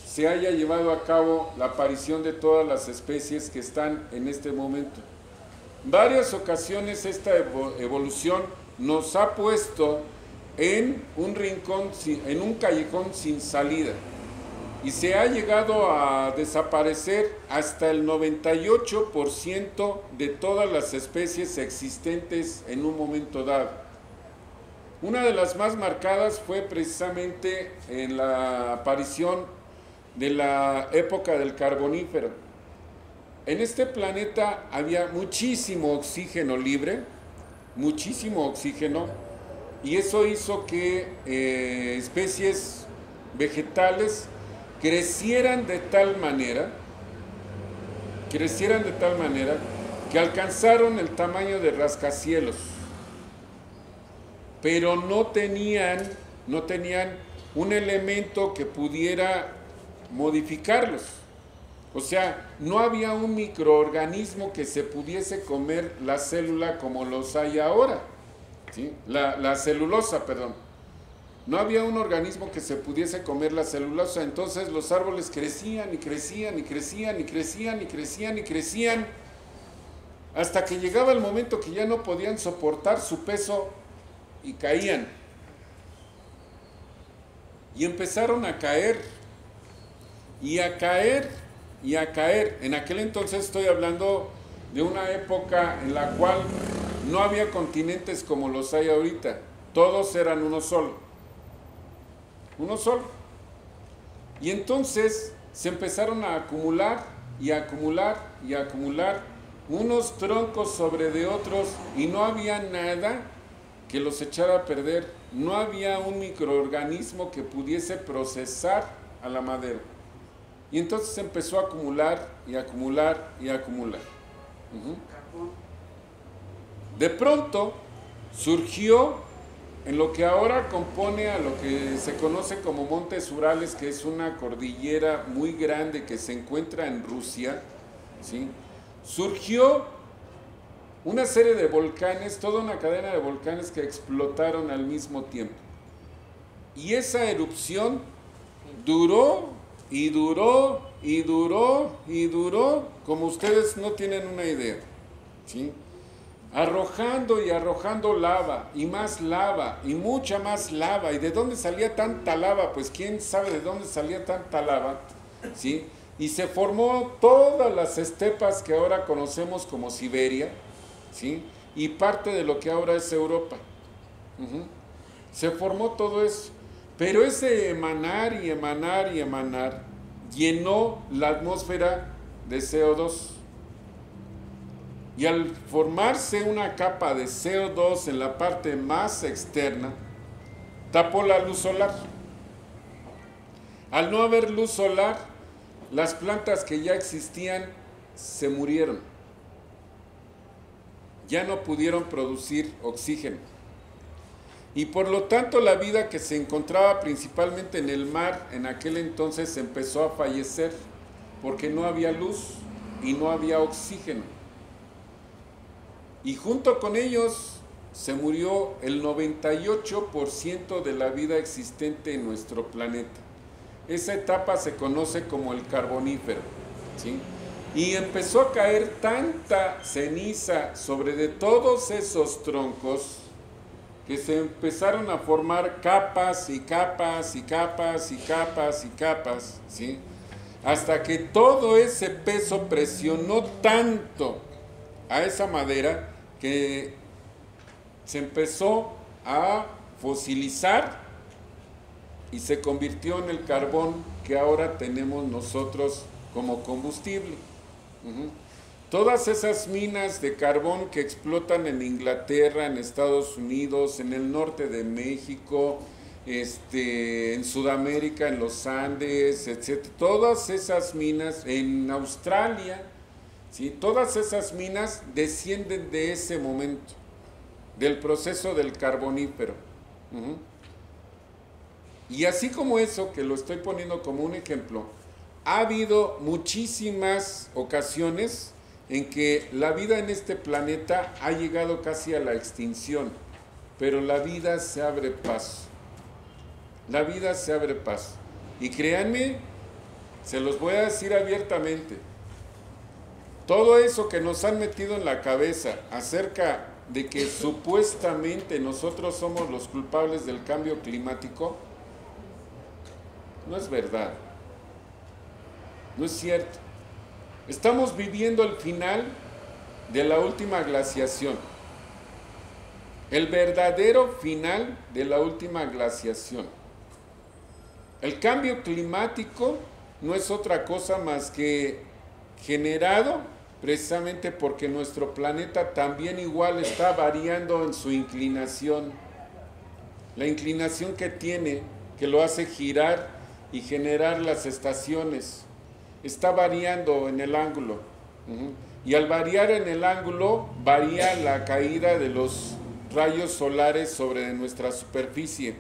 Speaker 1: se haya llevado a cabo la aparición de todas las especies que están en este momento. En varias ocasiones esta evolución nos ha puesto en un rincón, en un callejón sin salida, y se ha llegado a desaparecer hasta el 98% de todas las especies existentes en un momento dado. Una de las más marcadas fue precisamente en la aparición de la época del Carbonífero. En este planeta había muchísimo oxígeno libre, muchísimo oxígeno, y eso hizo que especies vegetales crecieran de tal manera que alcanzaron el tamaño de rascacielos, pero no tenían un elemento que pudiera modificarlos. O sea, no había un microorganismo que se pudiese comer la célula como los hay ahora, ¿sí? La celulosa, perdón. No había un organismo que se pudiese comer la celulosa, entonces los árboles crecían y crecían y crecían y crecían y crecían y crecían, hasta que llegaba el momento que ya no podían soportar su peso y caían. Y empezaron a caer, y a caer, y a caer. En aquel entonces estoy hablando de una época en la cual no había continentes como los hay ahorita, todos eran uno solo. Uno solo. Y entonces se empezaron a acumular y acumular y acumular unos troncos sobre de otros, y no había nada que los echara a perder. No había un microorganismo que pudiese procesar a la madera. Y entonces se empezó a acumular y acumular y acumular. De pronto surgió en lo que ahora compone a lo que se conoce como Montes Urales, que es una cordillera muy grande que se encuentra en Rusia, ¿sí? Surgió una serie de volcanes, toda una cadena de volcanes que explotaron al mismo tiempo. Y esa erupción duró y duró y duró y duró, como ustedes no tienen una idea, ¿sí? Arrojando y arrojando lava y mucha más lava. ¿Y de dónde salía tanta lava? Pues quién sabe de dónde salía tanta lava, ¿sí? Y se formó todas las estepas que ahora conocemos como Siberia, ¿sí? Y parte de lo que ahora es Europa. Se formó todo eso. Pero ese emanar y emanar y emanar llenó la atmósfera de CO2. Y al formarse una capa de CO2 en la parte más externa, tapó la luz solar. Al no haber luz solar, las plantas que ya existían se murieron. Ya no pudieron producir oxígeno. Y por lo tanto la vida que se encontraba principalmente en el mar en aquel entonces empezó a fallecer, porque no había luz y no había oxígeno. Y junto con ellos se murió el 98% de la vida existente en nuestro planeta. Esa etapa se conoce como el Carbonífero, ¿sí? Y empezó a caer tanta ceniza sobre de todos esos troncos que se empezaron a formar capas y capas y capas y capas y capas, ¿sí? Hasta que todo ese peso presionó tanto a esa madera que se empezó a fosilizar y se convirtió en el carbón que ahora tenemos nosotros como combustible. Todas esas minas de carbón que explotan en Inglaterra, en Estados Unidos, en el norte de México, en Sudamérica, en los Andes, etc. Todas esas minas, en Australia, ¿sí? Todas esas minas descienden de ese momento, del proceso del carbonífero. Y así como eso, que lo estoy poniendo como un ejemplo, ha habido muchísimas ocasiones en que la vida en este planeta ha llegado casi a la extinción, pero la vida se abre paso. La vida se abre paso. Y créanme, se los voy a decir abiertamente, todo eso que nos han metido en la cabeza acerca de que supuestamente nosotros somos los culpables del cambio climático, no es verdad. No es cierto. Estamos viviendo el final de la última glaciación. El verdadero final de la última glaciación. El cambio climático no es otra cosa más que generado precisamente porque nuestro planeta también igual está variando en su inclinación. La inclinación que tiene, que lo hace girar y generar las estaciones, está variando en el ángulo. Y al variar en el ángulo, varía la caída de los rayos solares sobre nuestra superficie.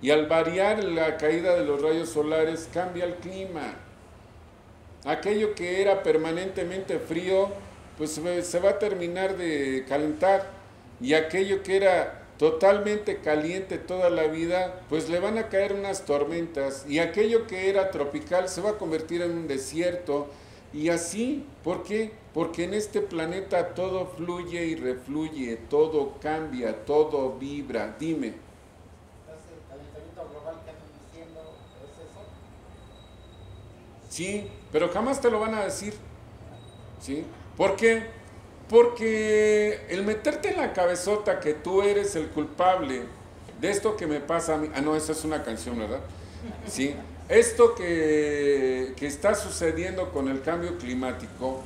Speaker 1: Y al variar la caída de los rayos solares, cambia el clima. Aquello que era permanentemente frío, pues se va a terminar de calentar. Y aquello que era totalmente caliente toda la vida, pues le van a caer unas tormentas. Y aquello que era tropical se va a convertir en un desierto. Y así, ¿por qué? Porque en este planeta todo fluye y refluye, todo cambia, todo vibra. Dime.
Speaker 7: Entonces, ¿el calentamiento global que andan diciendo es eso?
Speaker 1: Sí, pero jamás te lo van a decir. ¿Sí? ¿Por qué? Porque el meterte en la cabezota que tú eres el culpable de esto que me pasa a mí... Ah, no, esa es una canción, ¿verdad? Sí. Esto que está sucediendo con el cambio climático,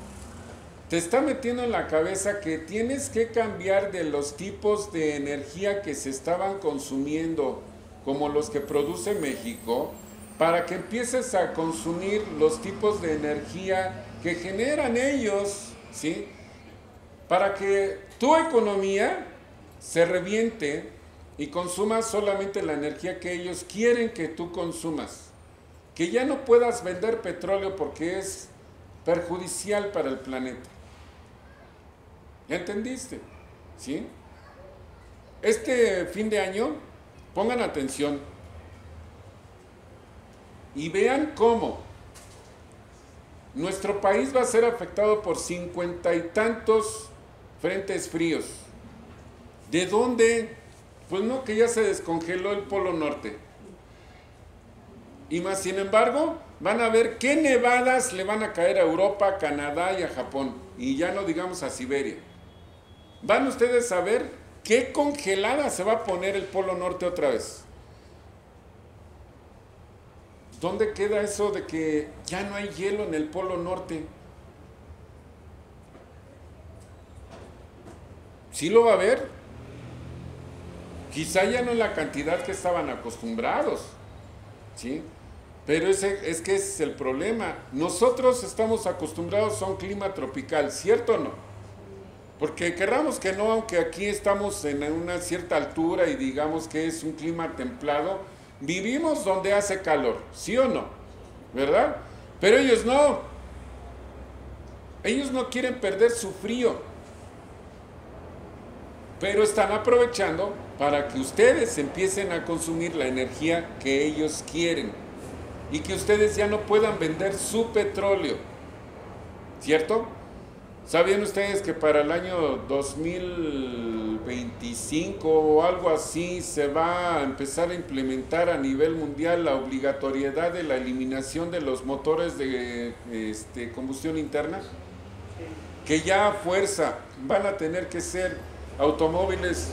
Speaker 1: te está metiendo en la cabeza que tienes que cambiar de los tipos de energía que se estaban consumiendo, como los que produce México, para que empieces a consumir los tipos de energía que generan ellos, ¿sí? Para que tu economía se reviente y consumas solamente la energía que ellos quieren que tú consumas. Que ya no puedas vender petróleo porque es perjudicial para el planeta. ¿Ya entendiste? ¿Sí? Este fin de año, pongan atención y vean cómo nuestro país va a ser afectado por 50 y tantos frentes fríos. ¿De dónde? Pues no, que ya se descongeló el Polo Norte. Y más, sin embargo, van a ver qué nevadas le van a caer a Europa, a Canadá y a Japón. Y ya no digamos a Siberia. Van ustedes a ver qué congelada se va a poner el Polo Norte otra vez. ¿Dónde queda eso de que ya no hay hielo en el Polo Norte? ¿Sí lo va a haber? Quizá ya no en la cantidad que estaban acostumbrados, ¿sí? Pero es que ese es el problema. Nosotros estamos acostumbrados a un clima tropical, ¿cierto o no? Porque querramos que no, aunque aquí estamos en una cierta altura y digamos que es un clima templado, vivimos donde hace calor, ¿sí o no? ¿Verdad? Pero ellos no. Ellos no quieren perder su frío. Pero están aprovechando para que ustedes empiecen a consumir la energía que ellos quieren. Y que ustedes ya no puedan vender su petróleo. ¿Cierto? ¿Sabían ustedes que para el año 2025 o algo así se va a empezar a implementar a nivel mundial la obligatoriedad de la eliminación de los motores de combustión interna? Que ya a fuerza van a tener que ser automóviles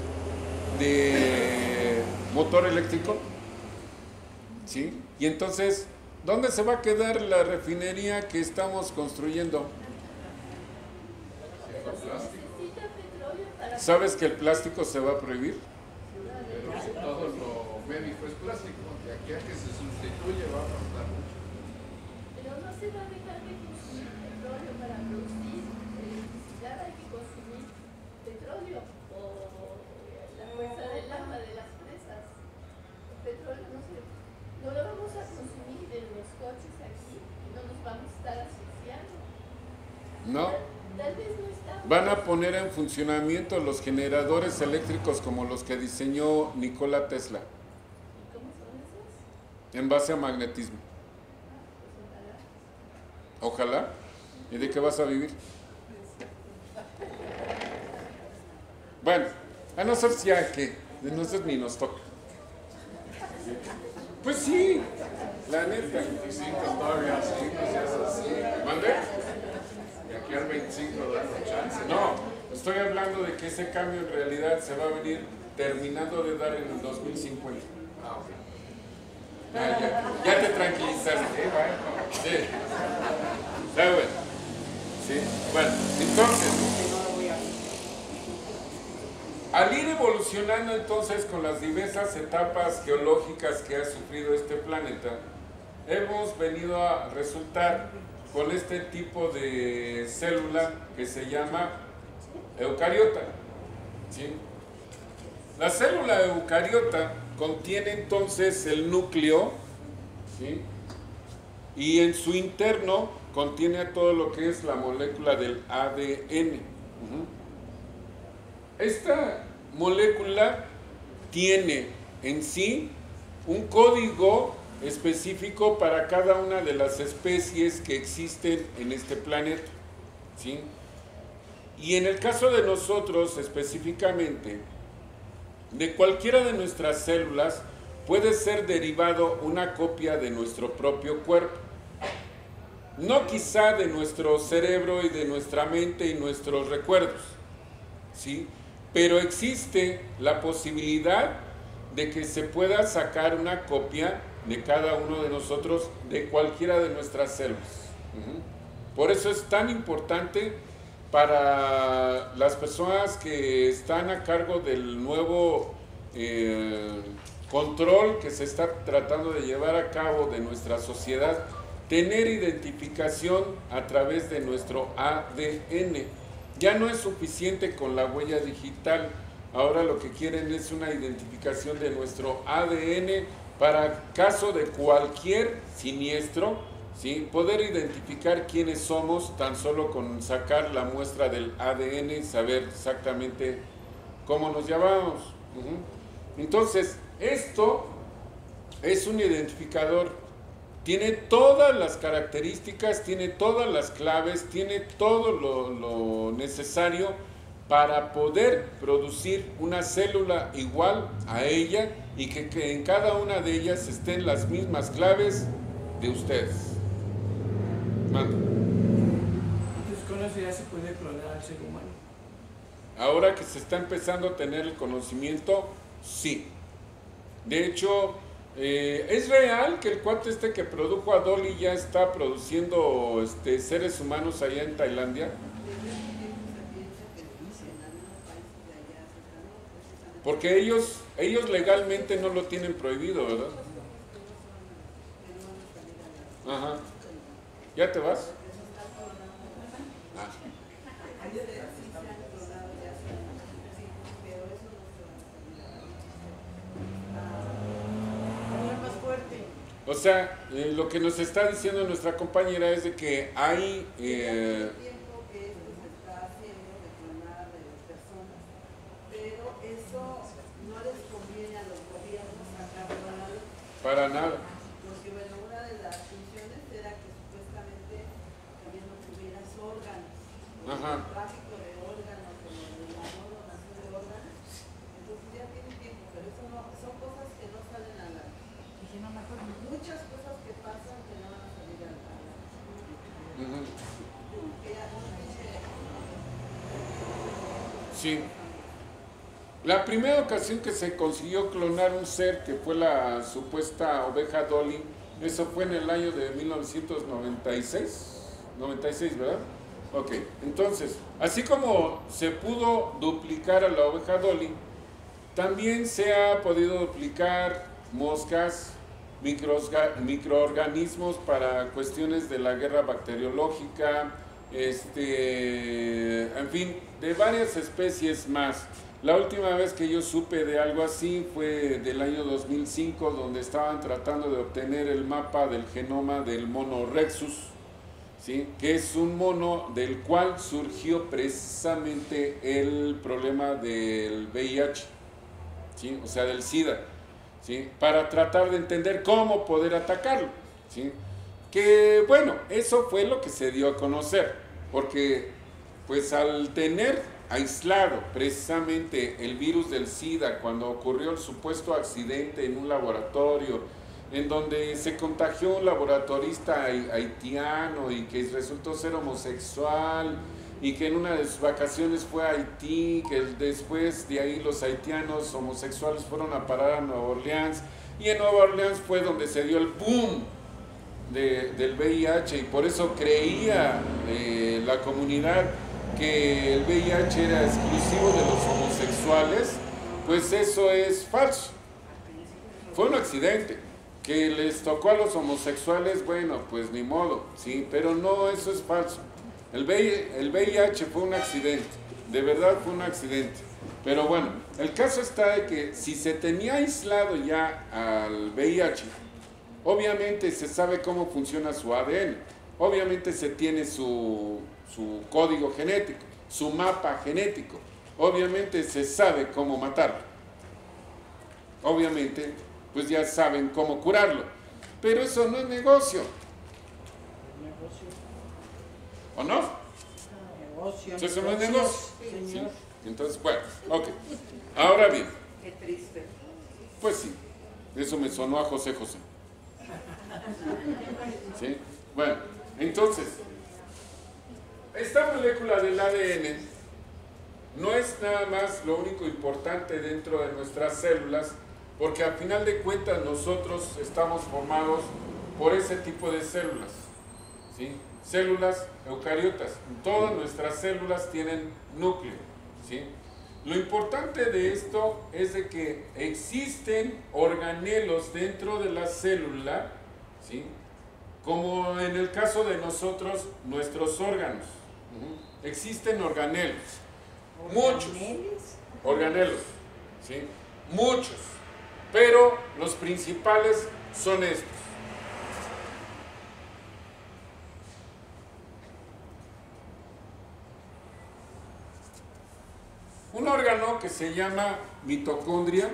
Speaker 1: de motor eléctrico, ¿sí? Y entonces, ¿dónde se va a quedar la refinería que estamos construyendo?
Speaker 6: Necesita petróleo para...
Speaker 1: ¿Sabes que el plástico se va a prohibir?
Speaker 8: Todo lo médico es plástico, de aquí a que se sustituye va a faltar mucho.
Speaker 6: Pero no se va a dejar de consumir petróleo para producir electricidad, hay que consumir petróleo o la fuerza del agua de las presas. El petróleo no lo vamos a consumir en los coches aquí y no nos vamos a estar asfixiando.
Speaker 1: No.
Speaker 6: Tal vez no estamos.
Speaker 1: Van a poner en funcionamiento los generadores eléctricos como los que diseñó Nikola Tesla,
Speaker 6: ¿Cómo son esos?
Speaker 1: en base a magnetismo.
Speaker 6: Pues
Speaker 1: Ojalá. ¿Y de qué vas a vivir? Bueno, a nosotros ya que, de nosotros ni nos toca. Pues sí, la neta.
Speaker 8: 25 todavía seguimos y es así.
Speaker 1: ¿Mande?
Speaker 8: Y aquí al 25 dando chance.
Speaker 1: No, estoy hablando de que ese cambio en realidad se va a venir terminando de dar en el 2050.
Speaker 8: Ah, ok.
Speaker 1: Ya te tranquilizaste. Sí. Está bueno. Sí. Bueno, entonces, al ir evolucionando entonces con las diversas etapas geológicas que ha sufrido este planeta, hemos venido a resultar con este tipo de célula que se llama eucariota. ¿Sí? La célula eucariota contiene entonces el núcleo, ¿sí? Y en su interno contiene todo lo que es la molécula del ADN. Esta molécula tiene en sí un código específico para cada una de las especies que existen en este planeta, ¿sí? Y en el caso de nosotros específicamente, de cualquiera de nuestras células puede ser derivado una copia de nuestro propio cuerpo. No quizá de nuestro cerebro y de nuestra mente y nuestros recuerdos, ¿sí? Pero existe la posibilidad de que se pueda sacar una copia de cada uno de nosotros, de cualquiera de nuestras células. Por eso es tan importante para las personas que están a cargo del nuevo control que se está tratando de llevar a cabo de nuestra sociedad, tener identificación a través de nuestro ADN. Ya no es suficiente con la huella digital, ahora lo que quieren es una identificación de nuestro ADN para caso de cualquier siniestro, ¿sí? Poder identificar quiénes somos tan solo con sacar la muestra del ADN y saber exactamente cómo nos llamamos. Entonces, esto es un identificador, tiene todas las características, tiene todas las claves, tiene todo lo necesario para poder producir una célula igual a ella y que en cada una de ellas estén las mismas claves de ustedes. Manda.
Speaker 9: Entonces con eso ya se puede clonar al ser humano.
Speaker 1: Ahora que se está empezando a tener el conocimiento, sí. De hecho, es real que el cuate este que produjo a Dolly ya está produciendo seres humanos allá en Tailandia. Porque ellos legalmente no lo tienen prohibido, ¿verdad? Ajá. ¿Ya te vas? Ah. O sea, lo que nos está diciendo nuestra compañera es de que hay...
Speaker 5: tiempo que esto se está haciendo de clonar de las personas, pero eso no les conviene a los gobiernos sacarlo a la luz.
Speaker 1: Para nada.
Speaker 5: Porque bueno, una de las funciones era que supuestamente también no tuvieras órganos,
Speaker 1: Ajá.
Speaker 5: el tráfico de órganos, la no donación de órganos, entonces ya tiene tiempo, pero eso no, son cosas que no salen a la luz. Muchas cosas que pasan que no van a salir a la luz. Que ya no tiene
Speaker 1: Sí. La primera ocasión que se consiguió clonar un ser, que fue la supuesta oveja Dolly, eso fue en el año de 1996, 96, ¿verdad? Ok, entonces, así como se pudo duplicar a la oveja Dolly, también se ha podido duplicar moscas, microorganismos para cuestiones de la guerra bacteriológica, en fin, de varias especies más. La última vez que yo supe de algo así fue del año 2005, donde estaban tratando de obtener el mapa del genoma del mono Rexus, ¿sí? Que es un mono del cual surgió precisamente el problema del VIH, ¿sí? O sea, del SIDA, ¿sí? Para tratar de entender cómo poder atacarlo, ¿sí? Que bueno, eso fue lo que se dio a conocer, porque pues al tener aislado precisamente el virus del SIDA cuando ocurrió el supuesto accidente en un laboratorio en donde se contagió un laboratorista haitiano y que resultó ser homosexual y que en una de sus vacaciones fue a Haití, que después de ahí los haitianos homosexuales fueron a parar a Nueva Orleans y en Nueva Orleans fue donde se dio el boom del VIH y por eso creía la comunidad que el VIH era exclusivo de los homosexuales, pues eso es falso. Fue un accidente que les tocó a los homosexuales, bueno, pues ni modo, sí, pero no, eso es falso. El VIH fue un accidente, de verdad fue un accidente. Pero bueno, el caso está de que si se tenía aislado ya al VIH, obviamente se sabe cómo funciona su ADN, obviamente se tiene su código genético, su mapa genético, obviamente se sabe cómo matarlo, obviamente pues ya saben cómo curarlo, pero eso no es negocio, ¿o no?
Speaker 4: Negocio.
Speaker 1: Eso no es negocio,
Speaker 4: Señor.
Speaker 1: ¿sí? Entonces, bueno, ok, ahora bien,
Speaker 5: Qué triste.
Speaker 1: pues sí, eso me sonó a José José, ¿sí? Bueno, entonces, esta molécula del ADN no es nada más lo único importante dentro de nuestras células, porque al final de cuentas nosotros estamos formados por ese tipo de células, ¿sí? Células eucariotas. Todas nuestras células tienen núcleo, ¿sí? Lo importante de esto es de que existen organelos dentro de la célula, ¿sí? Como en el caso de nosotros, nuestros órganos. Existen organelos, muchos organelos, ¿sí? Muchos, pero los principales son estos. Un órgano que se llama mitocondria,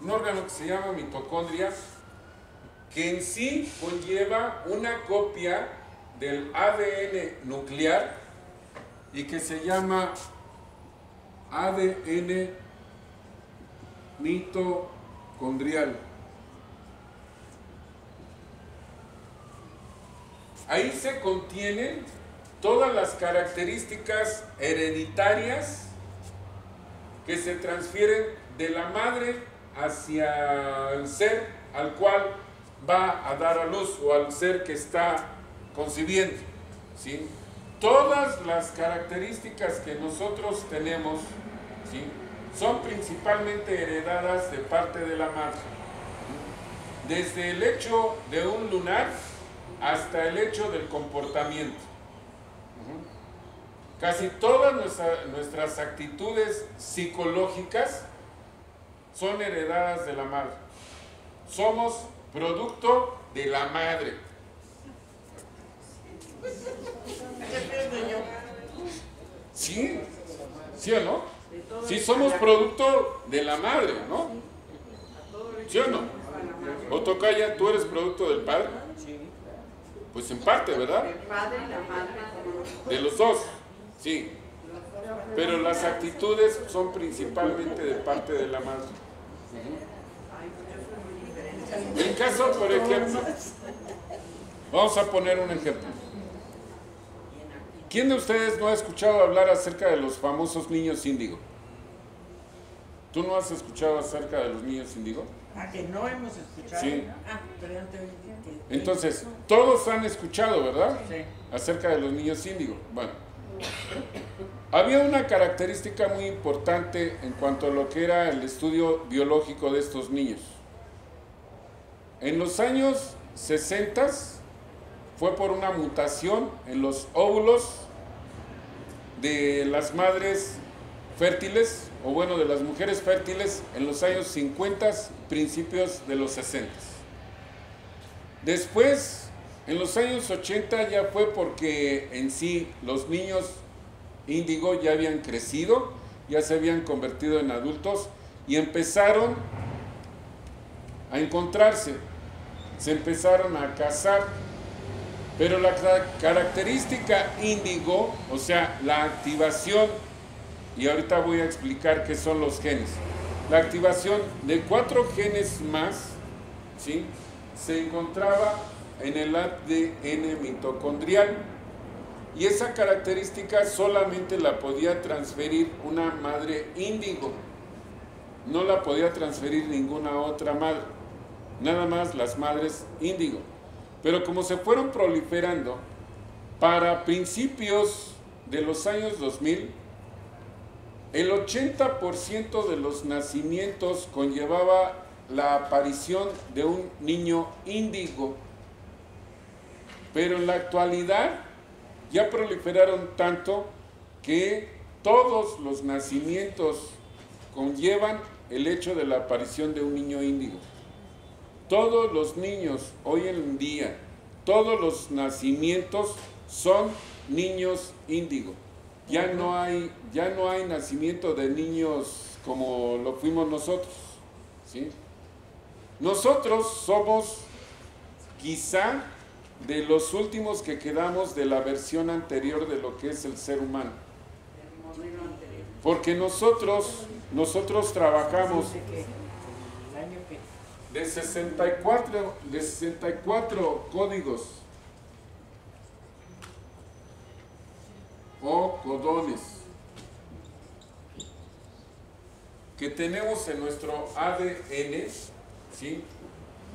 Speaker 1: un órgano que se llama mitocondria, que en sí conlleva una copia del ADN nuclear y que se llama ADN mitocondrial. Ahí se contienen todas las características hereditarias que se transfieren de la madre hacia el ser al cual va a dar a luz o al ser que está concibiendo, ¿sí? Todas las características que nosotros tenemos, ¿sí? Son principalmente heredadas de parte de la madre, desde el hecho de un lunar hasta el hecho del comportamiento. Casi todas nuestras actitudes psicológicas son heredadas de la madre. Somos producto de la madre. ¿Sí? ¿Sí o no? Sí somos producto de la madre, ¿no? ¿Sí o no? ¿O Tocaya, tú eres producto del padre? Pues en parte, ¿verdad?
Speaker 5: El padre y la madre.
Speaker 1: De los dos, sí. Pero las actitudes son principalmente de parte de la madre. En caso, por ejemplo, vamos a poner un ejemplo. ¿Quién de ustedes no ha escuchado hablar acerca de los famosos niños índigo? ¿Tú no has escuchado acerca de los niños índigo?
Speaker 4: Ah, que no hemos escuchado.
Speaker 1: Sí.
Speaker 4: Ah, perdón, te oí que...
Speaker 1: Entonces, todos han escuchado, ¿verdad?
Speaker 4: Sí.
Speaker 1: Acerca de los niños índigo. Bueno, había una característica muy importante en cuanto a lo que era el estudio biológico de estos niños. En los años 60 fue por una mutación en los óvulos de las madres fértiles, o bueno, de las mujeres fértiles en los años 50, principios de los 60. Después, en los años 80 ya fue porque en sí los niños índigo ya habían crecido, ya se habían convertido en adultos y empezaron a encontrarse, se empezaron a casar. Pero la característica índigo, o sea, la activación, y ahorita voy a explicar qué son los genes, la activación de 4 genes más, ¿sí?, se encontraba en el ADN mitocondrial, y esa característica solamente la podía transferir una madre índigo, no la podía transferir ninguna otra madre, nada más las madres índigo. Pero como se fueron proliferando, para principios de los años 2000, el 80% de los nacimientos conllevaba la aparición de un niño índigo. Pero en la actualidad ya proliferaron tanto que todos los nacimientos conllevan el hecho de la aparición de un niño índigo. Todos los niños hoy en día, todos los nacimientos son niños índigo. Ya no hay nacimiento de niños como lo fuimos nosotros, ¿sí? Nosotros somos quizá de los últimos que quedamos de la versión anterior de lo que es el ser humano. Porque nosotros trabajamos de 64 códigos o codones que tenemos en nuestro ADN, ¿sí?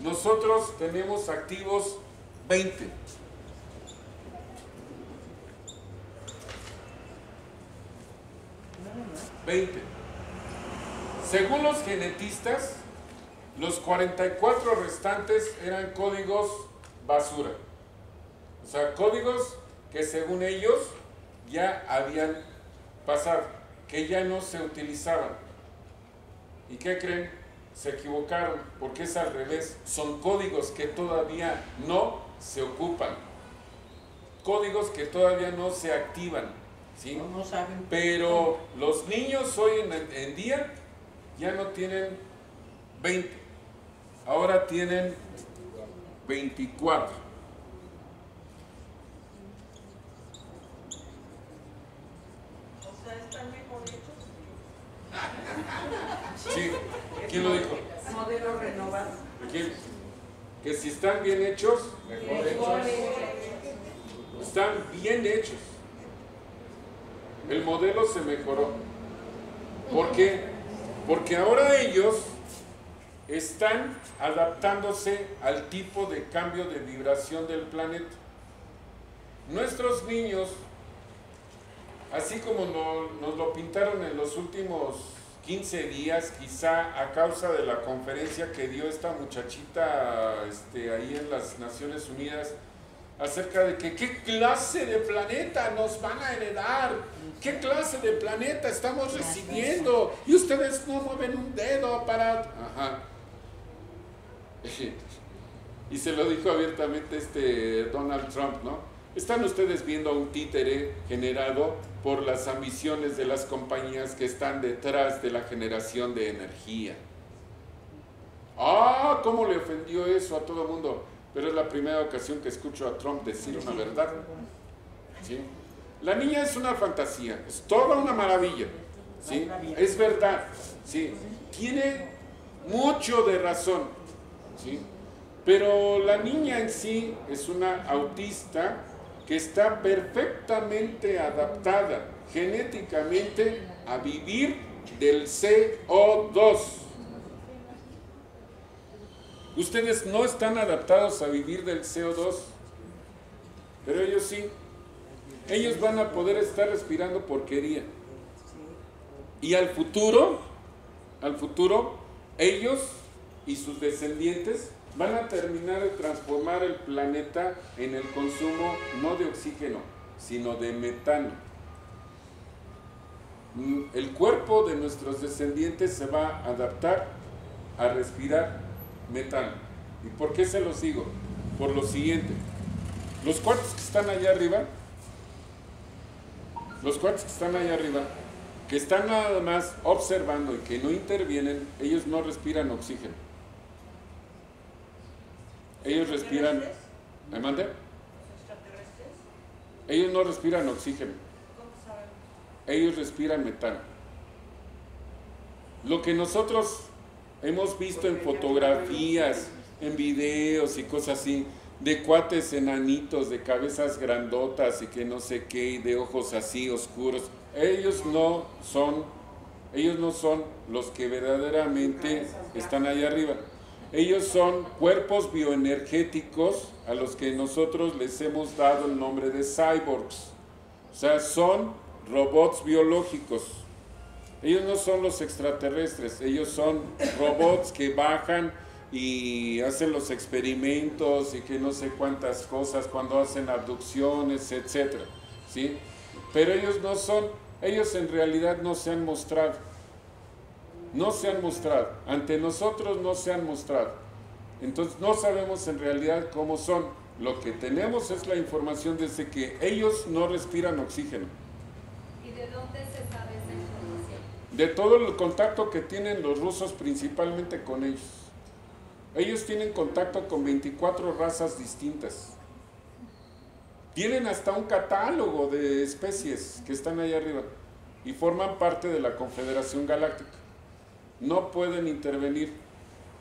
Speaker 1: Nosotros tenemos activos 20. Según los genetistas, los 44 restantes eran códigos basura. O sea, códigos que según ellos ya habían pasado, que ya no se utilizaban. ¿Y qué creen? Se equivocaron, porque es al revés. Son códigos que todavía no se ocupan. Códigos que todavía no se activan, ¿sí?
Speaker 4: No saben.
Speaker 1: Pero los niños hoy en día ya no tienen 20. Ahora tienen 24.
Speaker 5: O sea, están mejor hechos.
Speaker 1: Sí, ¿quién lo dijo?
Speaker 5: Modelo renovado.
Speaker 1: ¿Quién? Que si están bien hechos, mejor hechos. Están bien hechos. El modelo se mejoró. ¿Por qué? Porque ahora ellos están adaptándose al tipo de cambio de vibración del planeta. Nuestros niños, así como nos lo pintaron en los últimos 15 días, quizá a causa de la conferencia que dio esta muchachita ahí en las Naciones Unidas, acerca de que qué clase de planeta nos van a heredar, qué clase de planeta estamos recibiendo, y ustedes no mueven un dedo para... Ajá. Y se lo dijo abiertamente Donald Trump, ¿no? Están ustedes viendo a un títere generado por las ambiciones de las compañías que están detrás de la generación de energía. ¡Ah! ¿Cómo le ofendió eso a todo el mundo? Pero es la primera ocasión que escucho a Trump decir una verdad, ¿sí? La niña es una fantasía, es toda una maravilla, ¿sí? Es verdad, ¿sí? Tiene mucho de razón, ¿sí? Pero la niña en sí es una autista que está perfectamente adaptada genéticamente a vivir del CO2. Ustedes no están adaptados a vivir del CO2, pero ellos sí. Ellos van a poder estar respirando porquería. Y al futuro, ellos y sus descendientes van a terminar de transformar el planeta en el consumo no de oxígeno, sino de metano. El cuerpo de nuestros descendientes se va a adaptar a respirar metano. ¿Y por qué se los digo? Por lo siguiente. Los cuartos que están allá arriba, que están nada más observando y que no intervienen, ellos no respiran oxígeno. Ellos respiran... ¿Me mande? Ellos no respiran oxígeno. Ellos respiran metano. Lo que nosotros hemos visto en fotografías, en videos y cosas así, de cuates enanitos, de cabezas grandotas y que no sé qué, y de ojos así oscuros, ellos no son los que verdaderamente están allá arriba. Ellos son cuerpos bioenergéticos a los que nosotros les hemos dado el nombre de cyborgs. O sea, son robots biológicos. Ellos no son los extraterrestres, ellos son robots que bajan y hacen los experimentos y que no sé cuántas cosas, cuando hacen abducciones, etc. ¿Sí? Pero ellos no son, ellos en realidad no se han mostrado. No se han mostrado, ante nosotros no se han mostrado. Entonces no sabemos en realidad cómo son. Lo que tenemos es la información desde que ellos no respiran oxígeno.
Speaker 10: ¿Y de dónde se sabe esa información?
Speaker 1: De todo el contacto que tienen los rusos principalmente con ellos. Ellos tienen contacto con 24 razas distintas. Tienen hasta un catálogo de especies que están allá arriba y forman parte de la Confederación Galáctica. No pueden intervenir,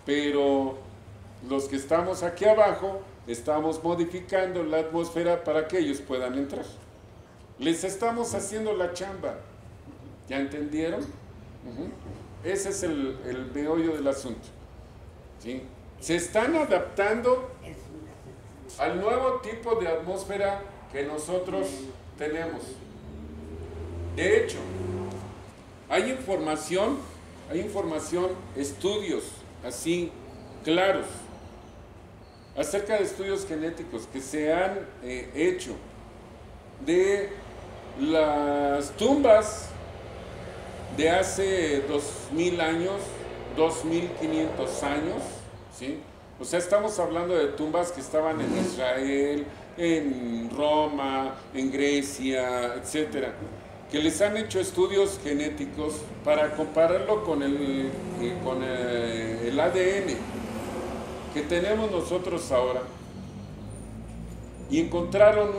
Speaker 1: pero los que estamos aquí abajo estamos modificando la atmósfera para que ellos puedan entrar. Les estamos haciendo la chamba. ¿Ya entendieron? Ese es el meollo del asunto. ¿Sí? Se están adaptando al nuevo tipo de atmósfera que nosotros tenemos. De hecho, hay información, estudios así claros acerca de estudios genéticos que se han hecho de las tumbas de hace 2000 años, 2500 años, ¿sí? O sea, estamos hablando de tumbas que estaban en Israel, en Roma, en Grecia, etcétera, que les han hecho estudios genéticos para compararlo con el ADN que tenemos nosotros ahora, y encontraron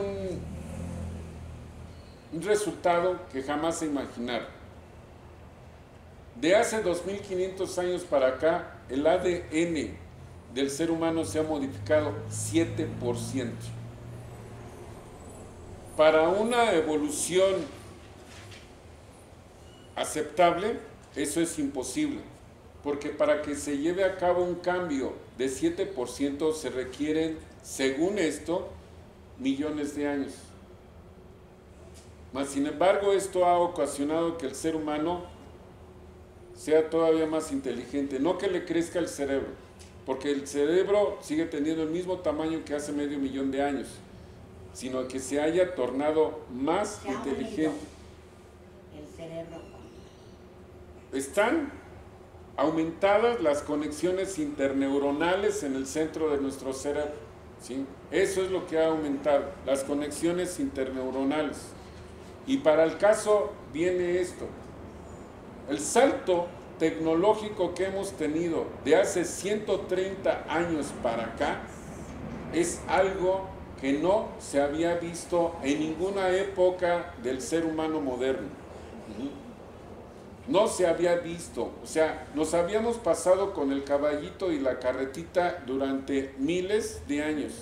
Speaker 1: un resultado que jamás se imaginaron. De hace 2500 años para acá, el ADN del ser humano se ha modificado 7%. Para una evolución aceptable, eso es imposible, porque para que se lleve a cabo un cambio de 7% se requieren, según esto, millones de años. Mas, sin embargo, esto ha ocasionado que el ser humano sea todavía más inteligente, no que le crezca el cerebro, porque el cerebro sigue teniendo el mismo tamaño que hace medio millón de años, sino que se haya tornado más inteligente.
Speaker 2: El cerebro.
Speaker 1: Están aumentadas las conexiones interneuronales en el centro de nuestro cerebro, ¿sí? Eso es lo que ha aumentado, las conexiones interneuronales. Y para el caso viene esto: el salto tecnológico que hemos tenido de hace 130 años para acá es algo que no se había visto en ninguna época del ser humano moderno. No se había visto, o sea, nos habíamos pasado con el caballito y la carretita durante miles de años,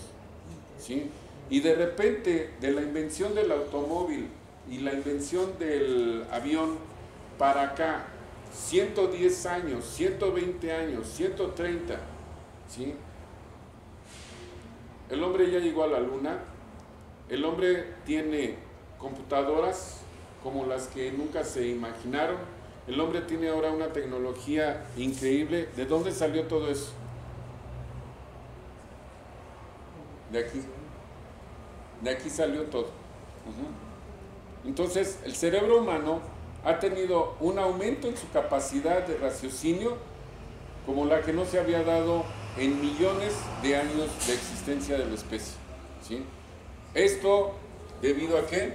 Speaker 1: ¿sí? Y de repente, de la invención del automóvil y la invención del avión para acá, 110 años, 120 años, 130, ¿sí? El hombre ya llegó a la luna, el hombre tiene computadoras como las que nunca se imaginaron, el hombre tiene ahora una tecnología increíble. ¿De dónde salió todo eso? De aquí. De aquí salió todo. Entonces, el cerebro humano ha tenido un aumento en su capacidad de raciocinio como la que no se había dado en millones de años de existencia de la especie, ¿sí? Esto, ¿debido a qué?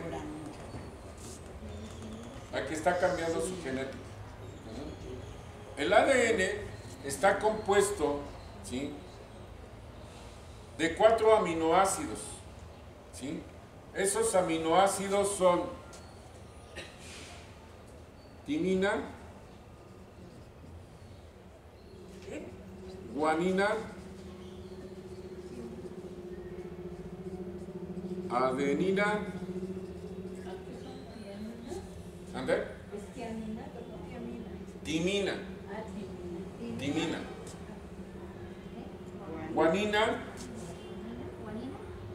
Speaker 1: A que está cambiando su genética. El ADN está compuesto, ¿sí?, de 4 aminoácidos, ¿sí? Esos aminoácidos son timina, guanina, adenina, ¿ande? Timina, timina, guanina,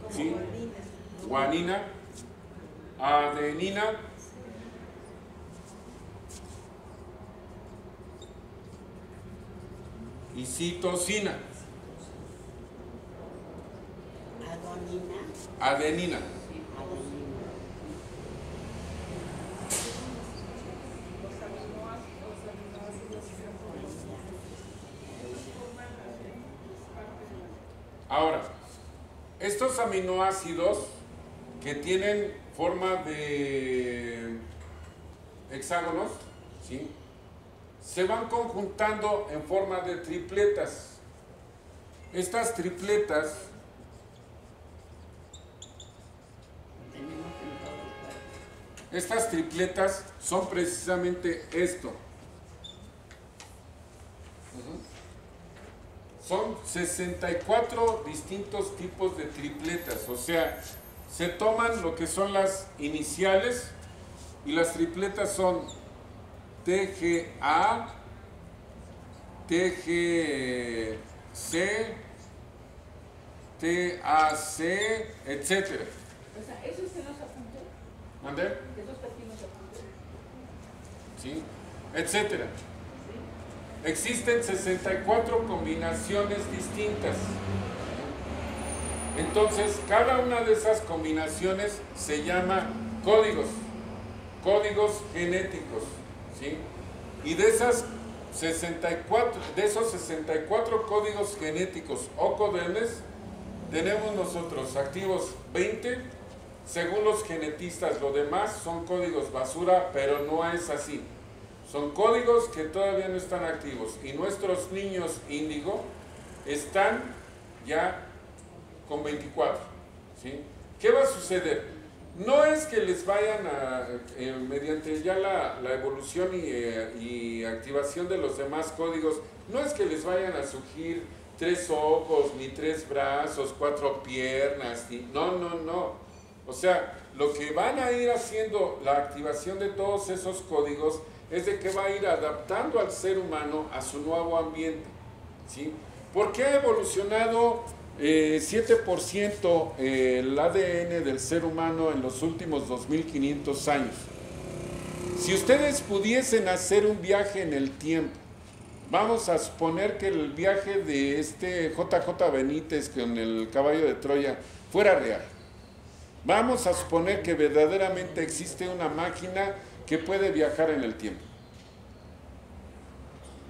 Speaker 1: ¿sí? Guanina, adenina, y citosina. Adenina. Ahora, estos aminoácidos que tienen forma de hexágonos, ¿sí?, se van conjuntando en forma de tripletas. Estas tripletas son precisamente esto. Son 64 distintos tipos de tripletas, o sea, se toman lo que son las iniciales y las tripletas son TGA, TGC, TAC, etcétera.
Speaker 5: O sea, ¿esos se nos apuntó?
Speaker 1: ¿Mande?
Speaker 5: ¿Esos que nos apuntó?
Speaker 1: ¿Sí? Etcétera. Existen 64 combinaciones distintas. Entonces, cada una de esas combinaciones se llama códigos genéticos, ¿sí? Y de esos 64 códigos genéticos o codenes, tenemos nosotros activos 20, según los genetistas. Lo demás son códigos basura, pero no es así. Son códigos que todavía no están activos, y nuestros niños índigo están ya con 24, ¿sí? ¿Qué va a suceder? No es que les vayan a, mediante ya la evolución y activación de los demás códigos, no es que les vayan a surgir 3 ojos, ni 3 brazos, 4 piernas, no. O sea, lo que van a ir haciendo la activación de todos esos códigos es de que va a ir adaptando al ser humano a su nuevo ambiente, ¿sí? ¿Por qué ha evolucionado 7% el ADN del ser humano en los últimos 2500 años? Si ustedes pudiesen hacer un viaje en el tiempo, vamos a suponer que el viaje de este JJ Benítez con el caballo de Troya fuera real. Vamos a suponer que verdaderamente existe una máquina que puede viajar en el tiempo.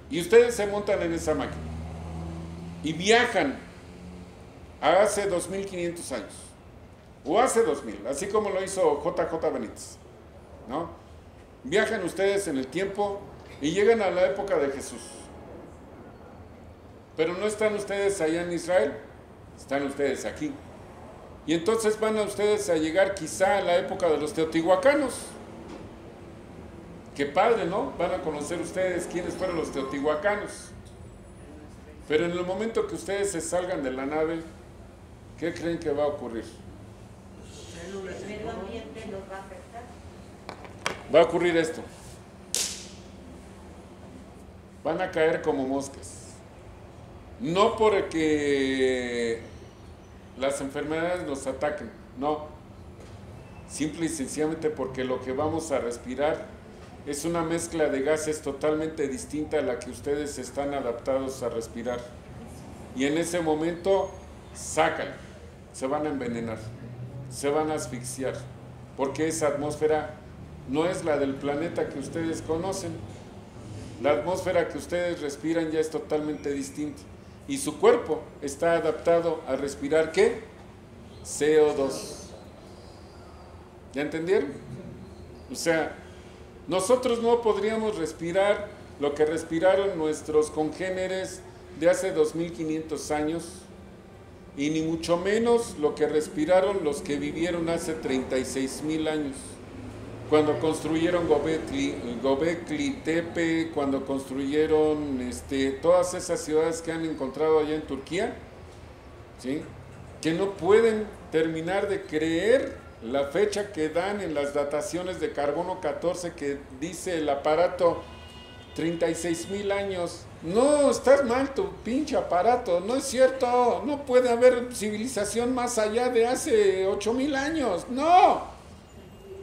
Speaker 1: Y ustedes se montan en esa máquina y viajan a hace 2500 años, o hace 2000, así como lo hizo JJ Benítez, ¿no? Viajan ustedes en el tiempo y llegan a la época de Jesús. Pero no están ustedes allá en Israel, están ustedes aquí. Y entonces van a ustedes a llegar quizá a la época de los teotihuacanos. Qué padre, ¿no? Van a conocer ustedes quiénes fueron los teotihuacanos. Pero en el momento que ustedes se salgan de la nave, ¿qué creen que va a ocurrir?
Speaker 2: El medio ambiente nos va a afectar.
Speaker 1: Va a ocurrir esto. Van a caer como moscas. No porque las enfermedades nos ataquen, no. Simple y sencillamente porque lo que vamos a respirar es una mezcla de gases totalmente distinta a la que ustedes están adaptados a respirar. Y en ese momento sacan, se van a envenenar, se van a asfixiar, porque esa atmósfera no es la del planeta que ustedes conocen. La atmósfera que ustedes respiran ya es totalmente distinta. Y su cuerpo está adaptado a respirar, ¿qué? CO2. ¿Ya entendieron? O sea, nosotros no podríamos respirar lo que respiraron nuestros congéneres de hace 2500 años, y ni mucho menos lo que respiraron los que vivieron hace 36,000 años. Cuando construyeron Göbekli Tepe, cuando construyeron todas esas ciudades que han encontrado allá en Turquía, ¿sí? Que no pueden terminar de creer la fecha que dan en las dataciones de carbono 14 que dice el aparato 36,000 años. No, estás mal tu pinche aparato, no es cierto, no puede haber civilización más allá de hace 8,000 años, no.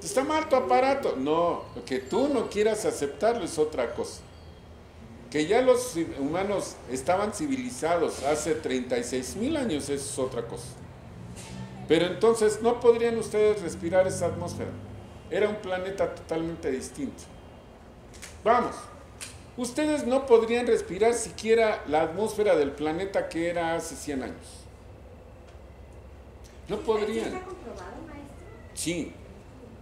Speaker 1: Está mal tu aparato. No, que tú no quieras aceptarlo es otra cosa. Que ya los humanos estaban civilizados hace 36,000 años, eso es otra cosa. Pero entonces no podrían ustedes respirar esa atmósfera. Era un planeta totalmente distinto. Vamos, ustedes no podrían respirar siquiera la atmósfera del planeta que era hace 100 años. No podrían.
Speaker 2: ¿Está comprobado, maestro?
Speaker 1: Sí.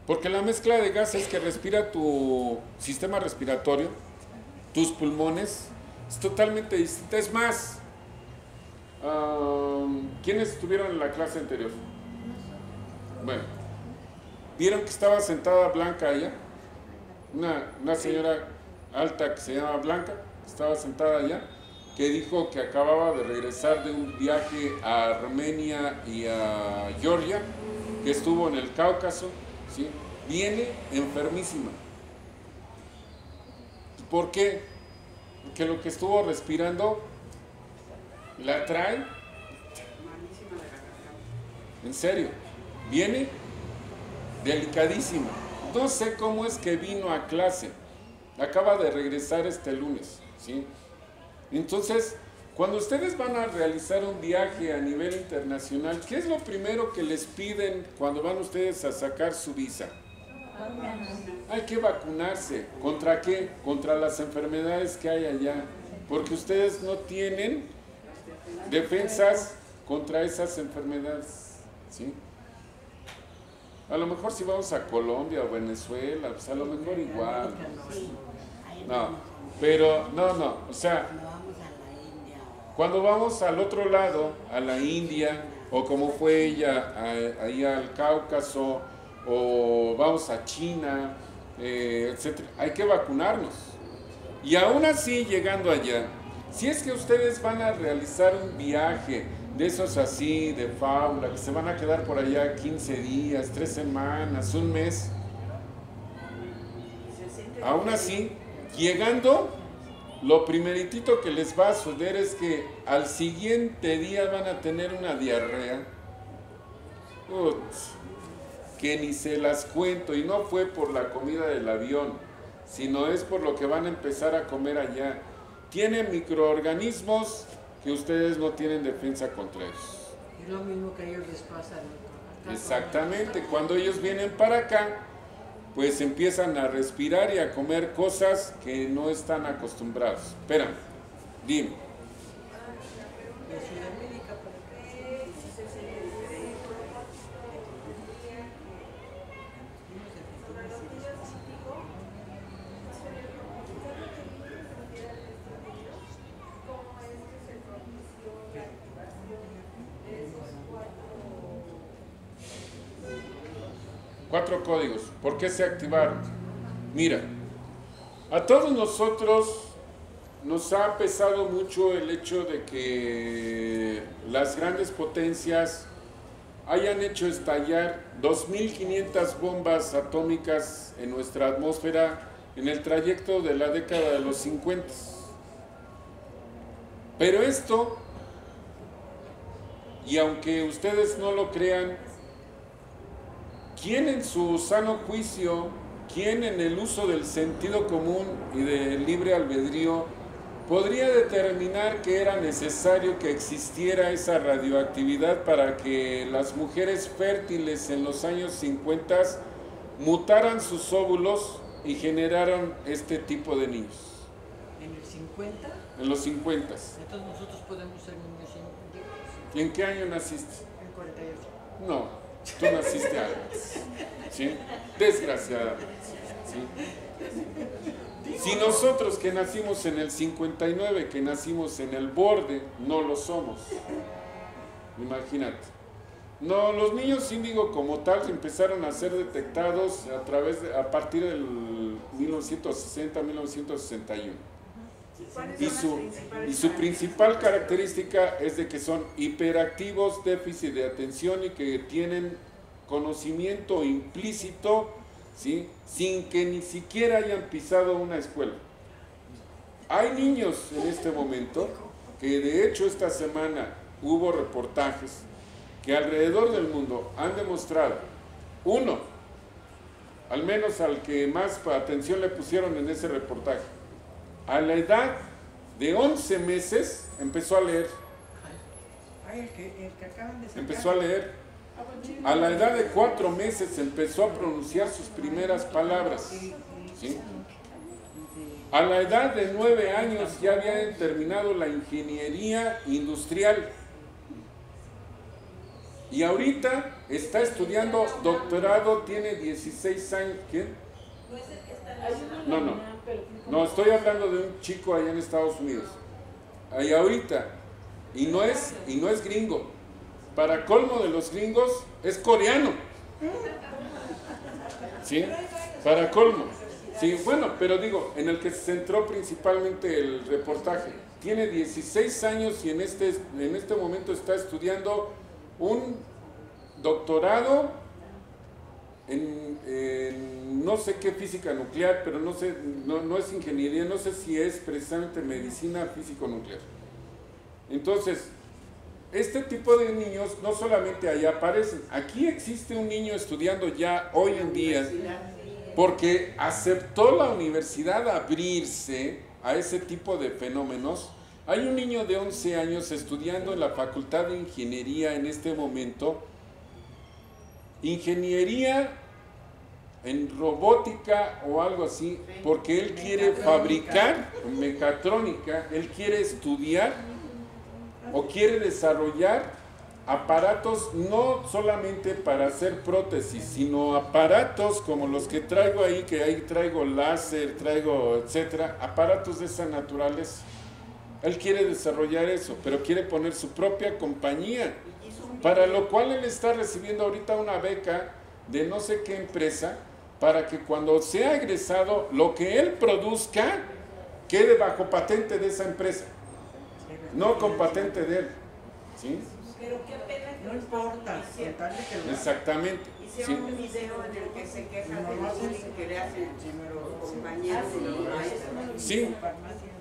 Speaker 1: Porque la mezcla de gases que respira tu sistema respiratorio, tus pulmones, es totalmente distinta. Es más, ¿quiénes estuvieron en la clase anterior? Bueno, ¿vieron que estaba sentada Blanca allá? Una señora alta que se llama Blanca, estaba sentada allá, que dijo que acababa de regresar de un viaje a Armenia y a Georgia, que estuvo en el Cáucaso. ¿Sí? Viene enfermísima. ¿Por qué? Porque lo que estuvo respirando la trae. En serio, viene delicadísima. No sé cómo es que vino a clase. Acaba de regresar este lunes, ¿sí? Entonces, cuando ustedes van a realizar un viaje a nivel internacional, ¿qué es lo primero que les piden cuando van ustedes a sacar su visa? Hay que vacunarse. ¿Contra qué? Contra las enfermedades que hay allá. Porque ustedes no tienen defensas contra esas enfermedades, ¿sí? A lo mejor si vamos a Colombia o Venezuela, pues a lo mejor igual. No, pero no, o sea, cuando vamos al otro lado, a la India, o como fue ella, ahí al Cáucaso, o vamos a China, etc., hay que vacunarnos. Y aún así, llegando allá, si es que ustedes van a realizar un viaje de esos así, de fábula, que se van a quedar por allá 15 días, 3 semanas, un mes, aún así, llegando, lo primeritito que les va a suceder es que al siguiente día van a tener una diarrea. Que ni se las cuento, y no fue por la comida del avión, sino es por lo que van a empezar a comer allá. Tienen microorganismos que ustedes no tienen defensa contra ellos.
Speaker 4: Es lo mismo que a ellos les pasa.
Speaker 1: Exactamente, cuando ellos vienen para acá, pues empiezan a respirar y a comer cosas que no están acostumbrados. Espérame, dime.
Speaker 5: De Sudamérica, porque
Speaker 1: Cuatro códigos. ¿Por qué se activaron? Mira, A todos nosotros nos ha pesado mucho el hecho de que las grandes potencias hayan hecho estallar 2.500 bombas atómicas en nuestra atmósfera en el trayecto de la década de los 50. Pero esto, y aunque ustedes no lo crean, ¿quién en su sano juicio, quién en el uso del sentido común y del libre albedrío podría determinar que era necesario que existiera esa radioactividad para que las mujeres fértiles en los años 50 mutaran sus óvulos y generaran este tipo de niños?
Speaker 4: ¿En el 50?
Speaker 1: En los 50.
Speaker 4: Entonces nosotros podemos ser niños científicos.
Speaker 1: ¿Y en qué año naciste?
Speaker 4: En 48.
Speaker 1: No, tú naciste antes, ¿sí? Desgraciadamente, ¿sí? Si nosotros que nacimos en el 59, que nacimos en el borde, no lo somos, imagínate. No, los niños índigo como tal empezaron a ser detectados a partir del 1960-1961. Y su principal característica es de que son hiperactivos, déficit de atención y que tienen conocimiento implícito, ¿sí?, sin que ni siquiera hayan pisado una escuela. Hay niños en este momento que de hecho esta semana hubo reportajes que alrededor del mundo han demostrado, uno, al menos al que más atención le pusieron en ese reportaje, a la edad de 11 meses empezó a leer.
Speaker 4: Ay, el que acaban de sacar.
Speaker 1: Empezó a leer. A la edad de 4 meses empezó a pronunciar sus primeras palabras. ¿Sí? A la edad de 9 años ya había terminado la ingeniería industrial. Y ahorita está estudiando doctorado, tiene 16 años. ¿Quién? No, estoy hablando de un chico allá en Estados Unidos. Ahí ahorita. Y no es gringo. Para colmo de los gringos, es coreano. ¿Sí? Para colmo. Sí, bueno, pero digo, en el que se centró principalmente el reportaje. Tiene 16 años y en este momento está estudiando un doctorado en no sé qué física nuclear, pero no es ingeniería, no sé si es precisamente medicina físico-nuclear. Entonces, este tipo de niños no solamente allá aparecen, aquí existe un niño estudiando ya hoy en día, porque aceptó la universidad abrirse a ese tipo de fenómenos. Hay un niño de 11 años estudiando en la Facultad de Ingeniería en este momento, ingeniería en robótica o algo así, porque él quiere fabricar, mecatrónica, él quiere estudiar o quiere desarrollar aparatos no solamente para hacer prótesis, sino aparatos como los que traigo ahí, que ahí traigo láser, traigo etcétera, aparatos de esa naturaleza. Él quiere desarrollar eso, pero quiere poner su propia compañía, para lo cual él está recibiendo ahorita una beca de no sé qué empresa, para que cuando sea egresado, lo que él produzca quede bajo patente de esa empresa, no con patente de él. ¿Sí?
Speaker 2: Pero qué pena que
Speaker 4: No importa, con tal de que lo
Speaker 1: Exactamente.
Speaker 2: hicieron un video en el que se quejan del bullying que le hacen los compañeros y los maestros.
Speaker 1: Sí,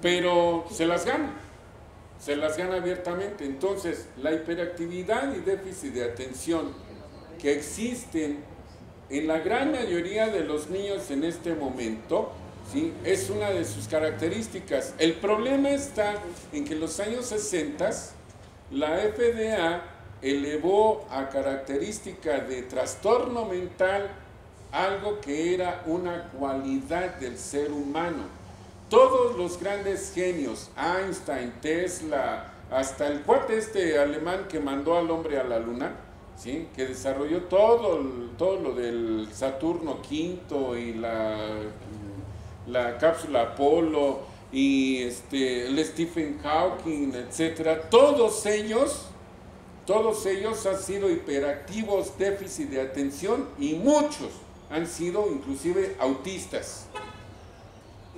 Speaker 1: pero se las gana abiertamente. Entonces, la hiperactividad y déficit de atención que existen en la gran mayoría de los niños en este momento, ¿sí?, es una de sus características. El problema está en que en los años 60 la FDA elevó a característica de trastorno mental algo que era una cualidad del ser humano. Todos los grandes genios, Einstein, Tesla, hasta el cuate alemán que mandó al hombre a la luna, ¿sí?, que desarrolló todo lo del Saturno V y la cápsula Apolo y el Stephen Hawking, etcétera, todos ellos han sido hiperactivos, déficit de atención, y muchos han sido inclusive autistas.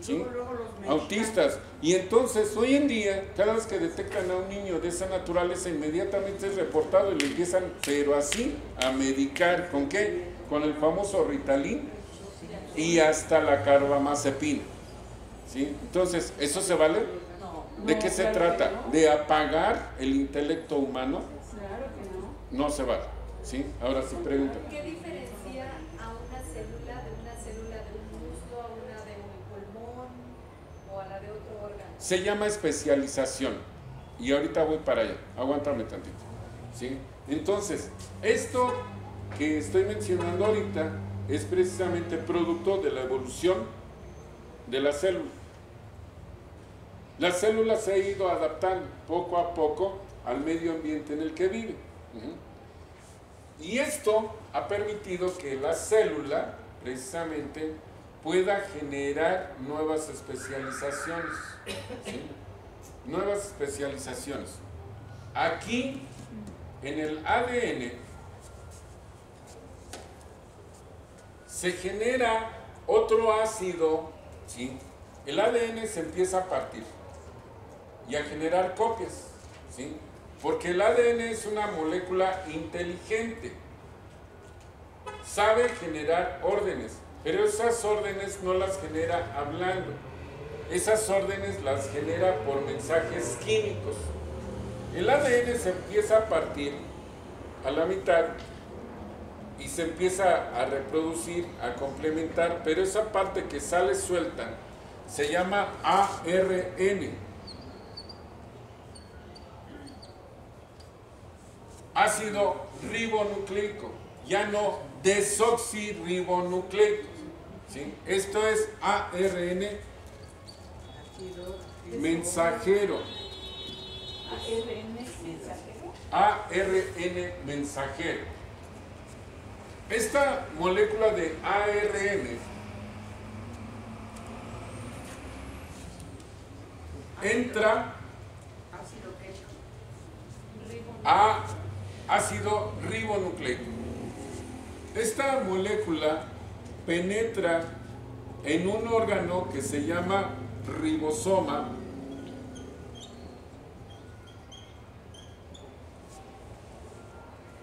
Speaker 1: ¿sí?
Speaker 2: Luego los medican.
Speaker 1: Autistas. Y entonces hoy en día, cada vez que detectan a un niño de esa naturaleza, inmediatamente es reportado y le empiezan, pero así, a medicar. ¿Con qué? Con el famoso Ritalin y hasta la carbamazepina, ¿sí? Entonces, ¿eso se vale? ¿De qué se trata? ¿De apagar el intelecto humano?
Speaker 10: Claro que no.
Speaker 1: No se vale, ¿sí? Ahora sí pregunta.
Speaker 10: ¿Qué diferencia a una célula de un músculo, a una de un pulmón o a la de otro órgano?
Speaker 1: Se llama especialización. Y ahorita voy para allá. Aguántame tantito, ¿sí? Entonces, esto que estoy mencionando ahorita es precisamente producto de la evolución de la célula. La célula se ha ido adaptando poco a poco al medio ambiente en el que vive. Y esto ha permitido que la célula, precisamente, pueda generar nuevas especializaciones. ¿Sí? Nuevas especializaciones. Aquí, en el ADN, se genera otro ácido, ¿sí? El ADN se empieza a partir y a generar copias, ¿sí? Porque el ADN es una molécula inteligente, sabe generar órdenes, pero esas órdenes no las genera hablando, esas órdenes las genera por mensajes químicos. El ADN se empieza a partir a la mitad y se empieza a reproducir, a complementar, pero esa parte que sale suelta se llama ARN. Ácido ribonucleico, ya no desoxirribonucleico, ¿sí? Esto es ARN mensajero. ARN mensajero. Esta molécula de ARN entra a ácido ribonucleico. Esta molécula penetra en un órgano que se llama ribosoma,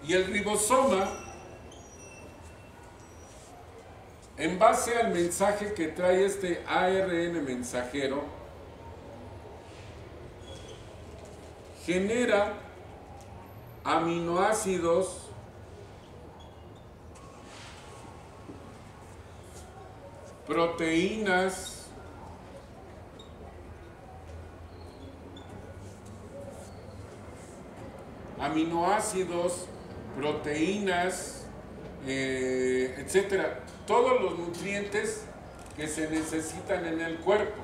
Speaker 1: y el ribosoma, en base al mensaje que trae este ARN mensajero, genera aminoácidos proteínas, etcétera, todos los nutrientes que se necesitan en el cuerpo.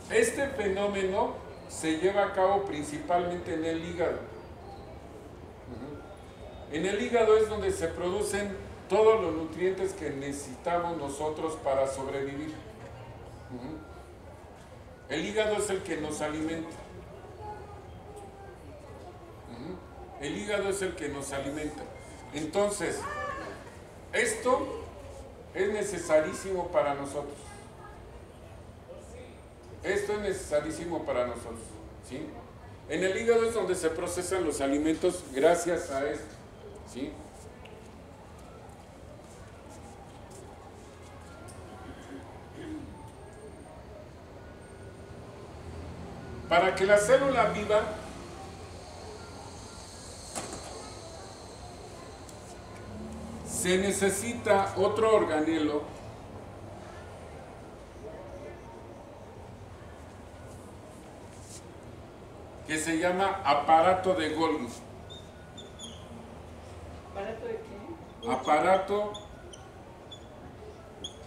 Speaker 1: Este fenómeno se lleva a cabo principalmente en el hígado. En el hígado es donde se producen todos los nutrientes que necesitamos nosotros para sobrevivir. El hígado es el que nos alimenta. El hígado es el que nos alimenta. Entonces, esto es necesarísimo para nosotros. Esto es necesarísimo para nosotros, ¿sí? En el hígado es donde se procesan los alimentos gracias a esto, ¿sí? Para que la célula viva, se necesita otro organelo que se llama aparato de Golgi.
Speaker 4: ¿Aparato de qué?
Speaker 1: Aparato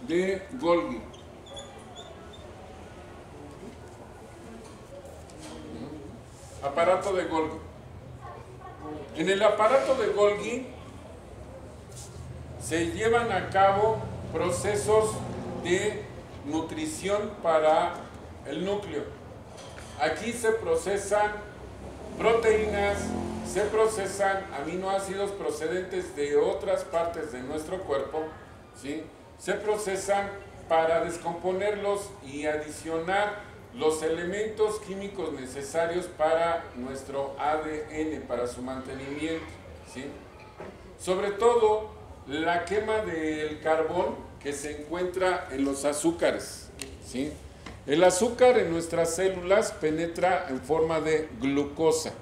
Speaker 1: de Golgi. Aparato de Golgi. En el aparato de Golgi se llevan a cabo procesos de nutrición para el núcleo. Aquí se procesan proteínas, se procesan aminoácidos procedentes de otras partes de nuestro cuerpo, ¿sí? Se procesan para descomponerlos y adicionar los elementos químicos necesarios para nuestro ADN, para su mantenimiento, ¿sí? Sobre todo la quema del carbón que se encuentra en los azúcares, ¿sí? El azúcar en nuestras células penetra en forma de glucosa.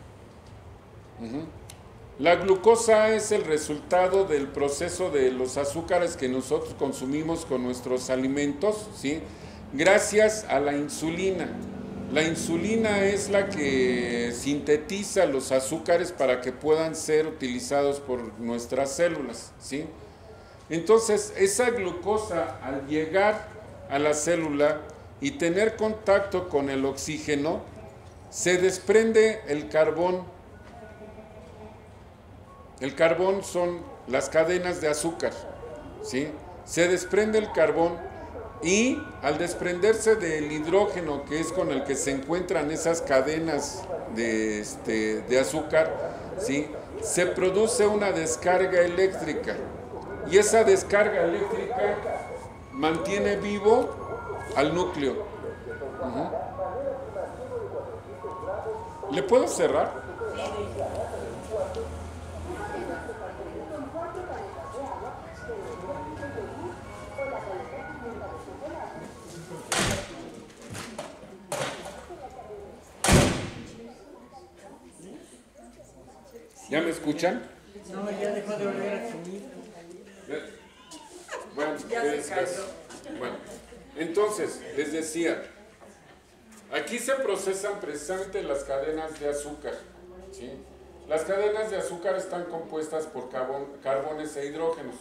Speaker 1: La glucosa es el resultado del proceso de los azúcares que nosotros consumimos con nuestros alimentos, ¿sí? Gracias a la insulina. La insulina es la que sintetiza los azúcares para que puedan ser utilizados por nuestras células, ¿sí? Entonces, esa glucosa, al llegar a la célula y tener contacto con el oxígeno, se desprende el carbón. El carbón son las cadenas de azúcar, ¿sí? Se desprende el carbón y al desprenderse del hidrógeno, que es con el que se encuentran esas cadenas de azúcar, ¿sí? Se produce una descarga eléctrica y esa descarga eléctrica mantiene vivo al núcleo. ¿Le puedo cerrar? ¿Ya me escuchan?
Speaker 4: No, ya dejó de oler a comida.
Speaker 1: Bueno, bueno, entonces, les decía, aquí se procesan precisamente las cadenas de azúcar, ¿sí? Las cadenas de azúcar están compuestas por carbones e hidrógenos.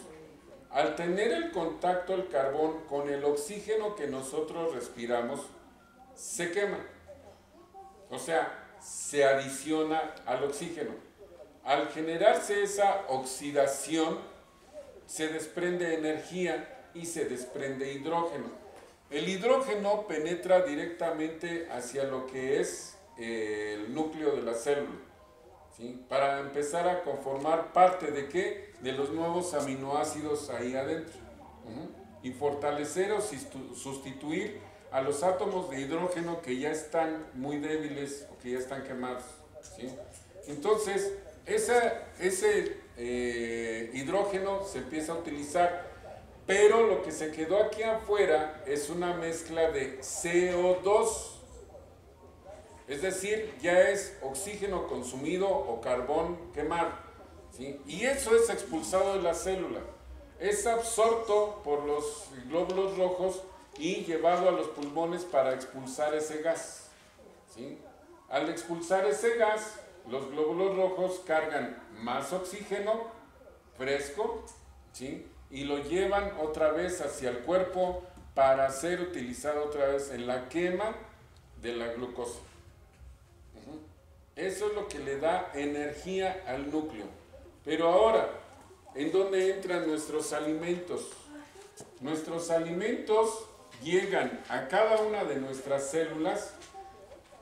Speaker 1: Al tener el contacto el carbón con el oxígeno que nosotros respiramos, se quema. O sea, se adiciona al oxígeno. Al generarse esa oxidación, se desprende energía y se desprende hidrógeno. El hidrógeno penetra directamente hacia lo que es el núcleo de la célula, ¿sí? Para empezar a conformar parte de ¿qué? De los nuevos aminoácidos ahí adentro. Y fortalecer o sustituir a los átomos de hidrógeno que ya están muy débiles o que ya están quemados, ¿sí? Entonces, ese hidrógeno se empieza a utilizar, pero lo que se quedó aquí afuera es una mezcla de CO2, es decir, ya es oxígeno consumido o carbón quemado, ¿sí? Y eso es expulsado de la célula, es absorto por los glóbulos rojos y llevado a los pulmones para expulsar ese gas, ¿sí? Al expulsar ese gas, los glóbulos rojos cargan más oxígeno fresco, ¿sí? Y lo llevan otra vez hacia el cuerpo para ser utilizado otra vez en la quema de la glucosa. Eso es lo que le da energía al núcleo. Pero ahora, ¿en dónde entran nuestros alimentos? Nuestros alimentos llegan a cada una de nuestras células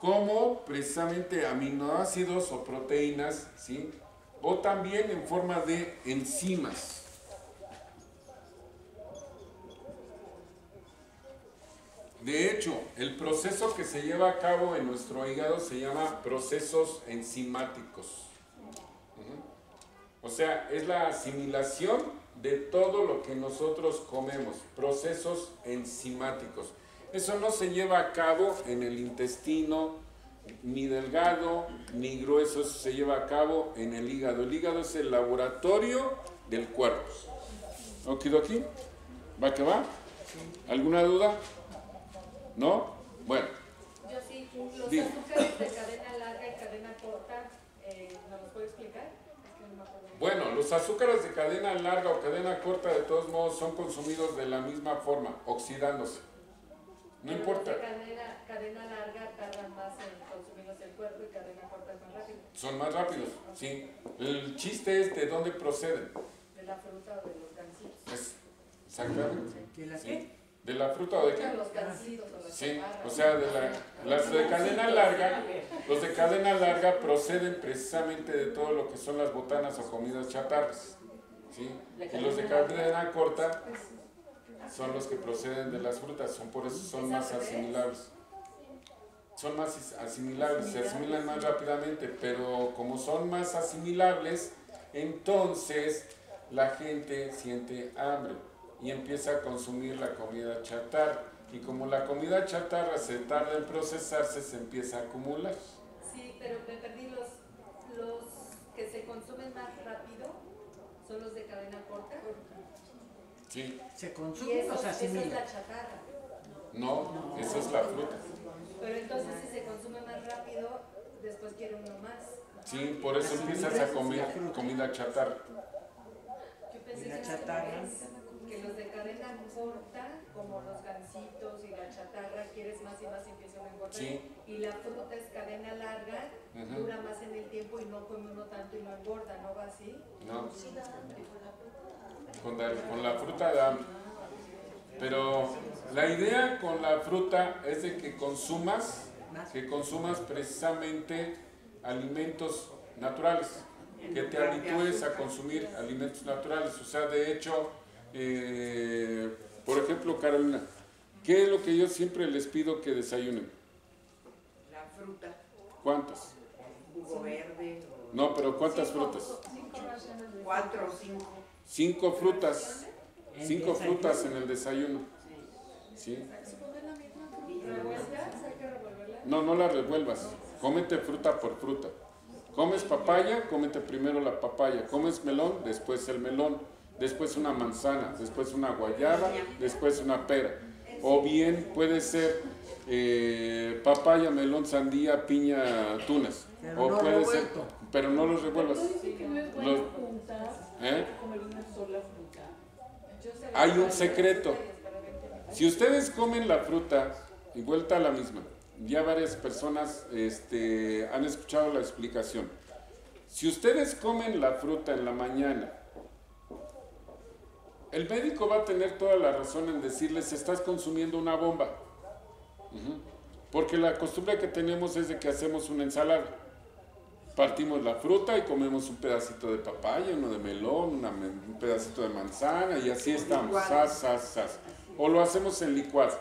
Speaker 1: como precisamente aminoácidos o proteínas, ¿sí? O también en forma de enzimas. De hecho, el proceso que se lleva a cabo en nuestro hígado se llama procesos enzimáticos. O sea, es la asimilación de todo lo que nosotros comemos, procesos enzimáticos. Eso no se lleva a cabo en el intestino, ni delgado, ni grueso, eso se lleva a cabo en el hígado. El hígado es el laboratorio del cuerpo. ¿Okidoki? ¿Va que va? ¿Alguna duda? ¿No? Bueno.
Speaker 10: Yo sí, los azúcares de cadena larga y cadena corta, ¿nos los puede explicar? Es que no me acuerdo.
Speaker 1: Bueno, los azúcares de cadena larga o cadena corta de todos modos son consumidos de la misma forma, oxidándose. No importa.
Speaker 10: Cadena larga tardan más en consumirlos el cuerpo y cadena corta es más rápido.
Speaker 1: Son más rápidos, sí. El chiste es de dónde proceden.
Speaker 10: De la fruta o de los gansitos.
Speaker 1: Exactamente.
Speaker 4: ¿De la
Speaker 1: ¿Sí?
Speaker 4: qué?
Speaker 1: ¿De la fruta o de qué?
Speaker 10: De los gansitos o las
Speaker 1: Sí,
Speaker 10: chaparras.
Speaker 1: o sea, las de cadena larga, los de cadena larga proceden precisamente de todo lo que son las botanas o comidas chatarras, ¿sí? Y los de cadena corta son los que proceden de las frutas, por eso son más asimilables. Son más asimilables, se asimilan más rápidamente, pero como son más asimilables, entonces la gente siente hambre y empieza a consumir la comida chatarra. Y como la comida chatarra se tarda en procesarse, se empieza a acumular.
Speaker 10: Sí, pero me perdí, los que se consumen más rápido son los de cadena corta.
Speaker 1: Sí.
Speaker 4: Se
Speaker 10: Y
Speaker 4: consumen
Speaker 10: eso,
Speaker 4: los
Speaker 10: esa es
Speaker 4: asimilan.
Speaker 10: la chatarra.
Speaker 1: No, esa es la fruta.
Speaker 10: Pero entonces si se consume más rápido, después quiere uno más.
Speaker 1: Sí, por eso empiezas a comer comida chatarra.
Speaker 10: Yo pensé
Speaker 4: La
Speaker 10: que
Speaker 4: chatarra.
Speaker 10: que los de cadena corta, como los gansitos y la chatarra, quieres más y más y empiezan a engordar.
Speaker 1: Sí.
Speaker 10: Y la fruta es cadena larga,
Speaker 1: Ujú.
Speaker 10: dura más en el tiempo y no come uno tanto y no engorda, ¿no va así?
Speaker 1: No, con la fruta da. Pero la idea con la fruta es de que consumas precisamente alimentos naturales, que te habitúes a consumir alimentos naturales. O sea, de hecho, por ejemplo, Carolina, ¿qué es lo que yo siempre les pido que desayunen?
Speaker 2: La fruta,
Speaker 1: ¿Cuántas?
Speaker 2: jugo verde,
Speaker 1: No, pero ¿cuántas frutas?
Speaker 2: 4 o 5.
Speaker 1: 5 frutas. 5 frutas en el desayuno. ¿Sí?
Speaker 10: ¿Revueltas? ¿Hay que revolverla?
Speaker 1: No, no la revuelvas. Cómete fruta por fruta. Comes papaya, cómete primero la papaya. Comes melón, después el melón. Después una manzana, después una guayaba, después una pera. O bien puede ser papaya, melón, sandía, piña, tunas.
Speaker 4: Pero
Speaker 1: O
Speaker 4: no
Speaker 1: puede ser,
Speaker 4: revuelto.
Speaker 1: pero no los revuelvas.
Speaker 11: Dice que no es
Speaker 1: Los-
Speaker 11: bueno juntar,
Speaker 1: ¿Eh?
Speaker 11: comer una sola fruta.
Speaker 1: Hay un secreto. Si ustedes comen la fruta y vuelta a la misma, ya varias personas han escuchado la explicación. Si ustedes comen la fruta en la mañana, el médico va a tener toda la razón en decirles: estás consumiendo una bomba. Ujú. Porque la costumbre que tenemos es de que hacemos una ensalada. Partimos la fruta y comemos un pedacito de papaya, uno de melón, un pedacito de manzana, y así estamos. Sas. O lo hacemos en licuado,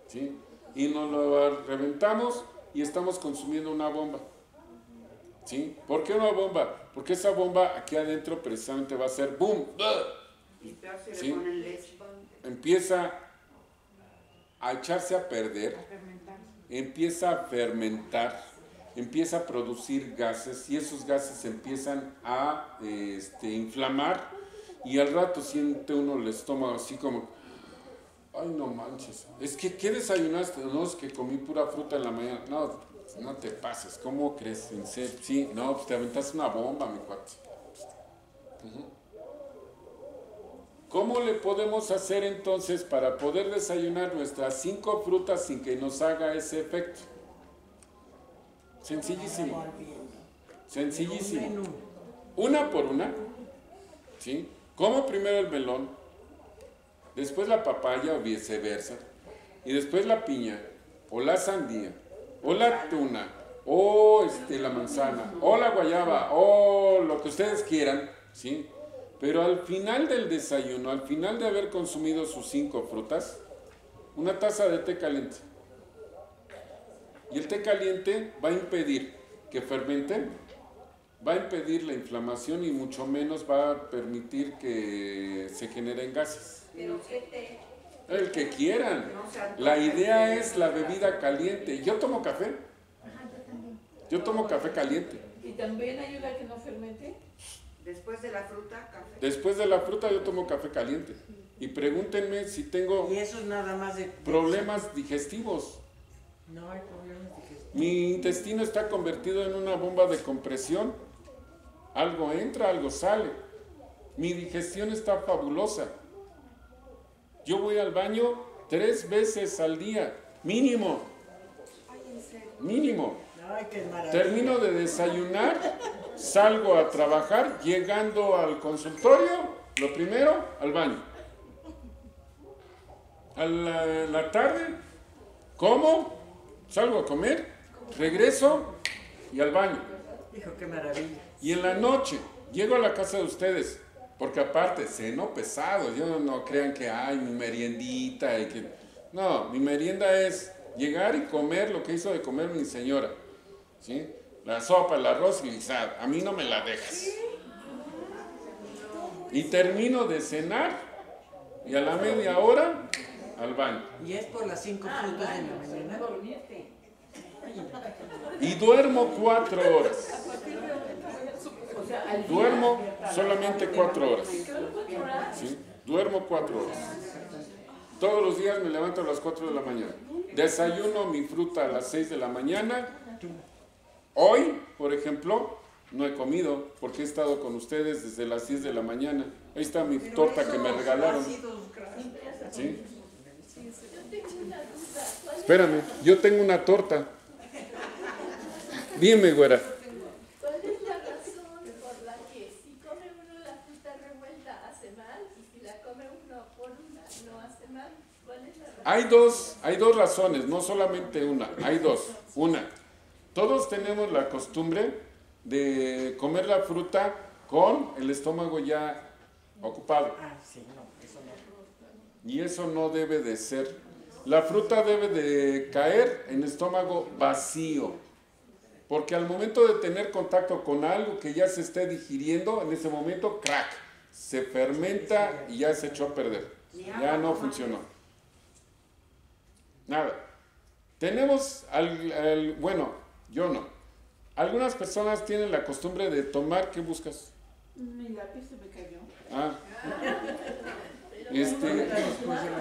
Speaker 1: ¿sí? Y nos lo reventamos y estamos consumiendo una bomba. ¿Sí? ¿Por qué una bomba? Porque esa bomba aquí adentro precisamente va a ser ¡boom!
Speaker 2: Y peor si
Speaker 1: Sí.
Speaker 2: le ponen leche.
Speaker 1: Empieza a echarse a perder, empieza a fermentar, empieza a producir gases, y esos gases empiezan a inflamar, y al rato siente uno el estómago así como: ay, no manches, es que ¿qué desayunaste? No, es que comí pura fruta en la mañana. No te pases, ¿cómo crees? ¿En serio? Sí, no, pues te aventaste una bomba, mi cuate. Ujú. ¿Cómo le podemos hacer entonces para poder desayunar nuestras 5 frutas sin que nos haga ese efecto? Sencillísimo. Sencillísimo. Una por una. ¿Sí? Como primero el melón, después la papaya o viceversa, y después la piña, o la sandía, o la tuna, o la manzana, o la guayaba, o lo que ustedes quieran, ¿sí? Pero al final del desayuno, al final de haber consumido sus 5 frutas, una taza de té caliente. Y el té caliente va a impedir que fermente, va a impedir la inflamación y mucho menos va a permitir que se generen gases.
Speaker 10: Pero ¿qué té?
Speaker 1: El que quieran. La idea es la bebida caliente. Yo tomo café. Yo tomo café caliente.
Speaker 11: ¿Y también ayuda a que no fermente?
Speaker 2: Después de la fruta, café.
Speaker 1: Después de la fruta yo tomo café caliente. Y pregúntenme si tengo
Speaker 4: Y eso es nada más de...
Speaker 1: problemas digestivos.
Speaker 4: No hay problemas digestivos.
Speaker 1: Mi intestino está convertido en una bomba de compresión. Algo entra, algo sale. Mi digestión está fabulosa. Yo voy al baño 3 veces al día, mínimo. Mínimo.
Speaker 4: Ay, qué maravilla.
Speaker 1: Termino de desayunar, salgo a trabajar, llegando al consultorio, lo primero, al baño. A la tarde, como, salgo a comer, regreso y al baño.
Speaker 4: Hijo, qué maravilla.
Speaker 1: Y en la noche, llego a la casa de ustedes, Porque aparte, ceno pesado, yo no crean que hay mi meriendita y que... No, mi merienda es llegar y comer lo que hizo de comer mi señora, ¿sí? La sopa, el arroz guisado, a mí no me la dejas. Y termino de cenar y a la media hora al baño.
Speaker 4: Y es por las 5 frutas de la mañana.
Speaker 1: Y duermo 4 horas. Duermo solamente 4 horas. ¿Sí? Duermo 4 horas. Todos los días me levanto a las 4 de la mañana. Desayuno mi fruta a las 6 de la mañana. Hoy, por ejemplo, no he comido porque he estado con ustedes desde las 10 de la mañana. Ahí está mi torta que me regalaron. ¿Sí? Espérame, yo tengo una torta. Dime, güera.
Speaker 6: ¿Cuál es la razón por la que si come uno la fruta revuelta hace mal y si la come uno por una no hace mal? ¿Cuál es la razón?
Speaker 1: Hay dos razones, no solamente una, hay dos. Una, todos tenemos la costumbre de comer la fruta con el estómago ya ocupado.
Speaker 4: Ah, sí, no, eso no.
Speaker 1: Y eso no debe de ser. La fruta debe de caer en estómago vacío. Porque al momento de tener contacto con algo que ya se esté digiriendo, en ese momento, crack, se fermenta y ya se echó a perder. Ya no funcionó. Nada. Tenemos, bueno, yo no. Algunas personas tienen la costumbre de tomar, ¿qué buscas?
Speaker 11: Mi lápiz se me cayó.
Speaker 1: Ah.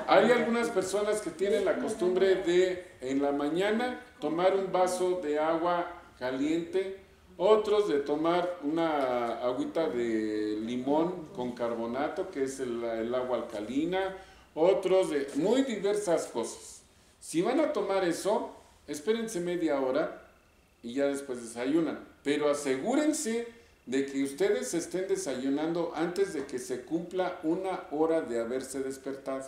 Speaker 1: Hay algunas personas que tienen la costumbre de en la mañana tomar un vaso de agua caliente, otros de tomar una agüita de limón con carbonato, que es el agua alcalina, otros de muy diversas cosas. Si van a tomar eso, espérense media hora y ya después desayunan, pero asegúrense de que ustedes estén desayunando antes de que se cumpla 1 hora de haberse despertado.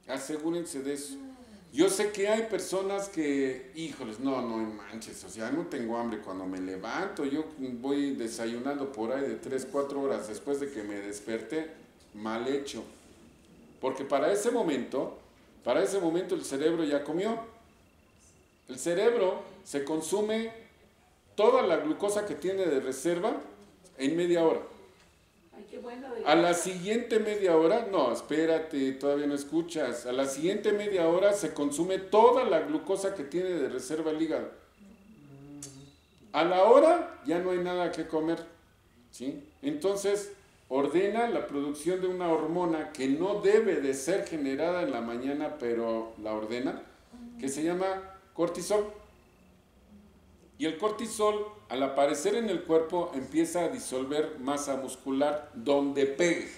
Speaker 1: Asegúrense de eso. Yo sé que hay personas que, híjoles, no manches, o sea, no tengo hambre cuando me levanto, yo voy desayunando por ahí de 3, 4 horas después de que me desperté, mal hecho. Porque para ese momento el cerebro ya comió. El cerebro se consume toda la glucosa que tiene de reserva en media hora.
Speaker 11: Ay, qué bueno.
Speaker 1: A la siguiente media hora, no, espérate, todavía no escuchas. A la siguiente media hora se consume toda la glucosa que tiene de reserva el hígado. A la hora ya no hay nada que comer, ¿sí? Entonces ordena la producción de una hormona que no debe de ser generada en la mañana, pero la ordena, que se llama cortisol. Y el cortisol, al aparecer en el cuerpo, empieza a disolver masa muscular donde pegue.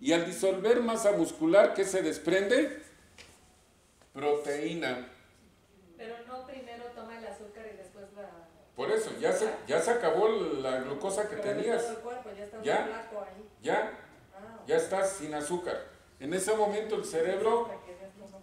Speaker 1: Y al disolver masa muscular, ¿qué se desprende? Proteína.
Speaker 10: Pero no primero toma el azúcar y después la...
Speaker 1: Por eso, ya se acabó la glucosa que
Speaker 10: Pero
Speaker 1: tenías.
Speaker 10: todo el cuerpo, ya está
Speaker 1: Ya.
Speaker 10: flaco ahí.
Speaker 1: Ya estás sin azúcar. En ese momento el cerebro,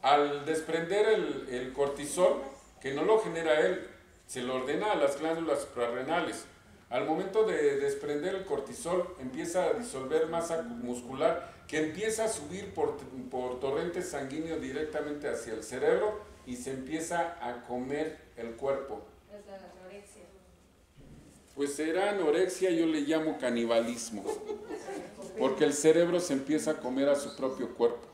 Speaker 1: al desprender el cortisol, que no lo genera él, se lo ordena a las glándulas suprarrenales. Al momento de desprender el cortisol, empieza a disolver masa muscular que empieza a subir por torrente sanguíneo directamente hacia el cerebro y se empieza a comer el cuerpo.
Speaker 10: Es la anorexia.
Speaker 1: Pues será anorexia, yo le llamo canibalismo, porque el cerebro se empieza a comer a su propio cuerpo,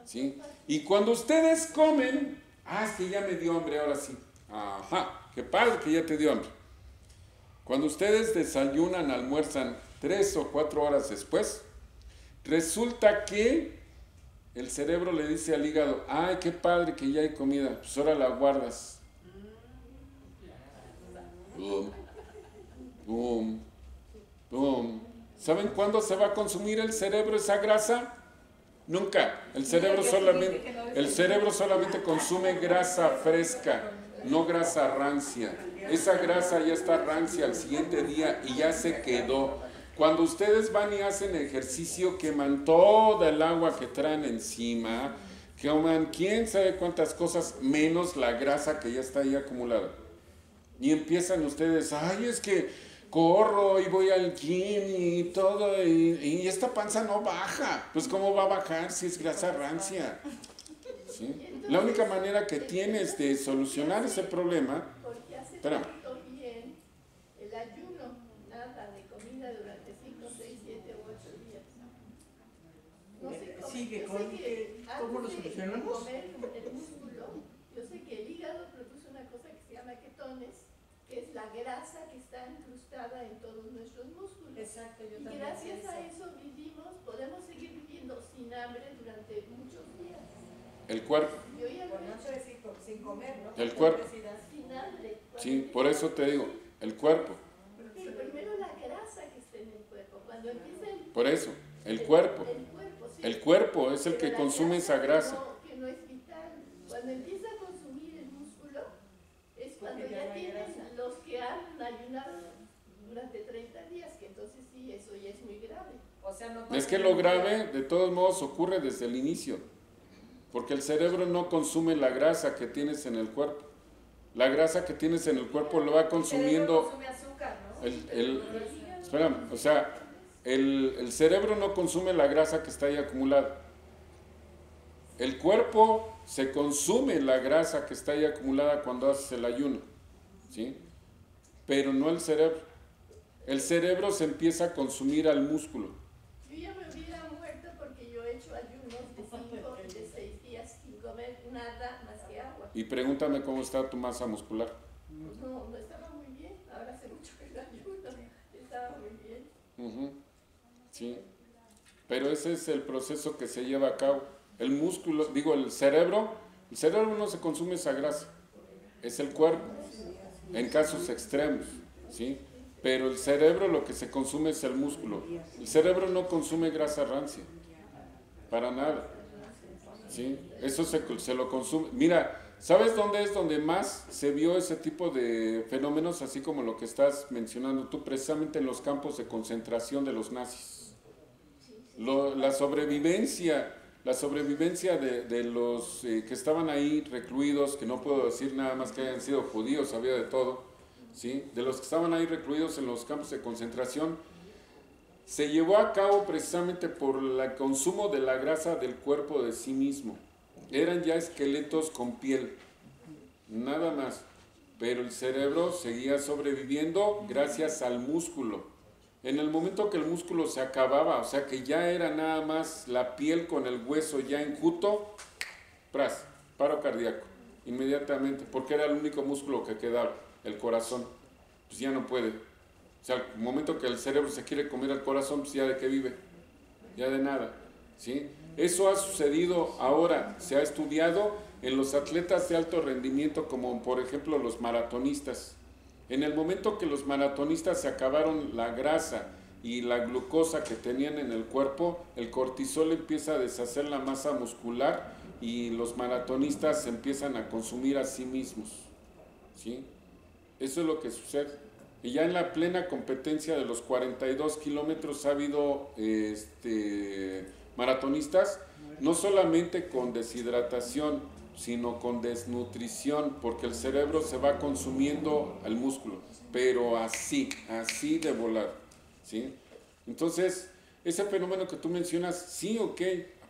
Speaker 1: ¿sí? Y cuando ustedes comen, es que ya me dio hambre, ahora sí. Ajá, qué padre que ya te dio hambre. Cuando ustedes desayunan, almuerzan 3 o 4 horas después, resulta que el cerebro le dice al hígado, ay, qué padre que ya hay comida, pues ahora la guardas. Boom, boom. ¿Saben cuándo se va a consumir el cerebro esa grasa? Nunca. El cerebro solamente consume grasa fresca, no grasa rancia. Esa grasa ya está rancia al siguiente día y ya se quedó. Cuando ustedes van y hacen ejercicio, queman toda el agua que traen encima, queman quién sabe cuántas cosas, menos la grasa que ya está ahí acumulada. Y empiezan ustedes, ay, es que corro y voy al gym y todo, y esta panza no baja. Pues ¿cómo va a bajar si es grasa rancia? ¿Sí? La única manera que tienes de solucionar ese problema,
Speaker 6: porque hace
Speaker 1: espérame,
Speaker 6: tanto bien el ayuno, nada de comida durante 5, 6, 7 u 8 días. No sé cómo,
Speaker 4: Sigue
Speaker 6: yo
Speaker 4: con
Speaker 6: sé que
Speaker 4: ¿cómo lo
Speaker 6: antes de
Speaker 4: solucionamos?
Speaker 6: comer el músculo, yo sé que el hígado produce una cosa que se llama ketones, que es la grasa que está incrustada en todos nuestros músculos.
Speaker 10: Exacto, yo
Speaker 6: Y
Speaker 10: también.
Speaker 6: gracias a eso podemos seguir viviendo sin hambre durante muchos días.
Speaker 1: el cuerpo,
Speaker 6: Yo ya lo
Speaker 10: Por
Speaker 6: he
Speaker 10: no
Speaker 6: hecho.
Speaker 10: decir sin comer, ¿no?
Speaker 1: El
Speaker 10: Con
Speaker 1: cuerpo.
Speaker 10: necesidad.
Speaker 6: Sin hambre.
Speaker 1: sí, por eso te digo, el cuerpo,
Speaker 6: Sí, primero la grasa que está en el cuerpo. Cuando empieza
Speaker 1: por eso, el cuerpo.
Speaker 6: El cuerpo, sí.
Speaker 1: El cuerpo es el
Speaker 6: Pero
Speaker 1: que
Speaker 6: la
Speaker 1: consume esa grasa.
Speaker 6: Que no es vital. Cuando empieza a consumir el músculo, es cuando
Speaker 10: Porque ya
Speaker 6: ya
Speaker 10: no hay
Speaker 6: tienen
Speaker 10: grasa.
Speaker 6: los que han ayunado durante 30 días, que entonces sí, eso ya es muy grave.
Speaker 10: O sea, no
Speaker 1: Es que lo grave, de todos modos, ocurre desde el inicio, porque el cerebro no consume la grasa que tienes en el cuerpo. La grasa que tienes en el cuerpo lo va
Speaker 10: El cerebro
Speaker 1: consumiendo.
Speaker 10: consume azúcar, ¿no?
Speaker 1: Espérame, o sea, el cerebro no consume la grasa que está ahí acumulada. El cuerpo se consume la grasa que está ahí acumulada cuando haces el ayuno, ¿sí? Pero no el cerebro. El cerebro se empieza a consumir al músculo.
Speaker 6: Yo ya me hubiera muerto porque yo he hecho ayunos de 5 y de 6 días sin comer nada más que agua.
Speaker 1: Y pregúntame cómo está tu masa muscular.
Speaker 6: Pues no estaba muy bien. Ahora hace mucho que no ayuno. Estaba muy bien.
Speaker 1: Ujú, sí, pero ese es el proceso que se lleva a cabo. El músculo, digo, el cerebro no se consume esa grasa, es el cuerpo, en casos extremos, ¿sí? Pero el cerebro lo que se consume es el músculo. El cerebro no consume grasa rancia, para nada, ¿sí? Eso se lo consume. Mira, ¿sabes dónde es donde más se vio ese tipo de fenómenos, así como lo que estás mencionando tú, precisamente en los campos de concentración de los nazis? La sobrevivencia de los que estaban ahí recluidos, que no puedo decir nada más que hayan sido judíos, había de todo, ¿sí? De los que estaban ahí recluidos en los campos de concentración, se llevó a cabo precisamente por el consumo de la grasa del cuerpo de sí mismo. Eran ya esqueletos con piel, nada más, pero el cerebro seguía sobreviviendo gracias al músculo. En el momento que el músculo se acababa, o sea que ya era nada más la piel con el hueso ya enjuto, ¡pras! Paro cardíaco, inmediatamente, porque era el único músculo que quedaba, el corazón, pues ya no puede. O sea, el momento que el cerebro se quiere comer al corazón, pues ya de qué vive, ya de nada, ¿sí? Eso ha sucedido ahora, se ha estudiado en los atletas de alto rendimiento, como por ejemplo los maratonistas. En el momento que los maratonistas se acabaron la grasa y la glucosa que tenían en el cuerpo, el cortisol empieza a deshacer la masa muscular y los maratonistas se empiezan a consumir a sí mismos, ¿sí? Eso es lo que sucede. Y ya en la plena competencia de los 42 kilómetros ha habido maratonistas, no solamente con deshidratación, sino con desnutrición, porque el cerebro se va consumiendo al músculo, pero así de volar, ¿sí? Entonces, ese fenómeno que tú mencionas, sí, ok,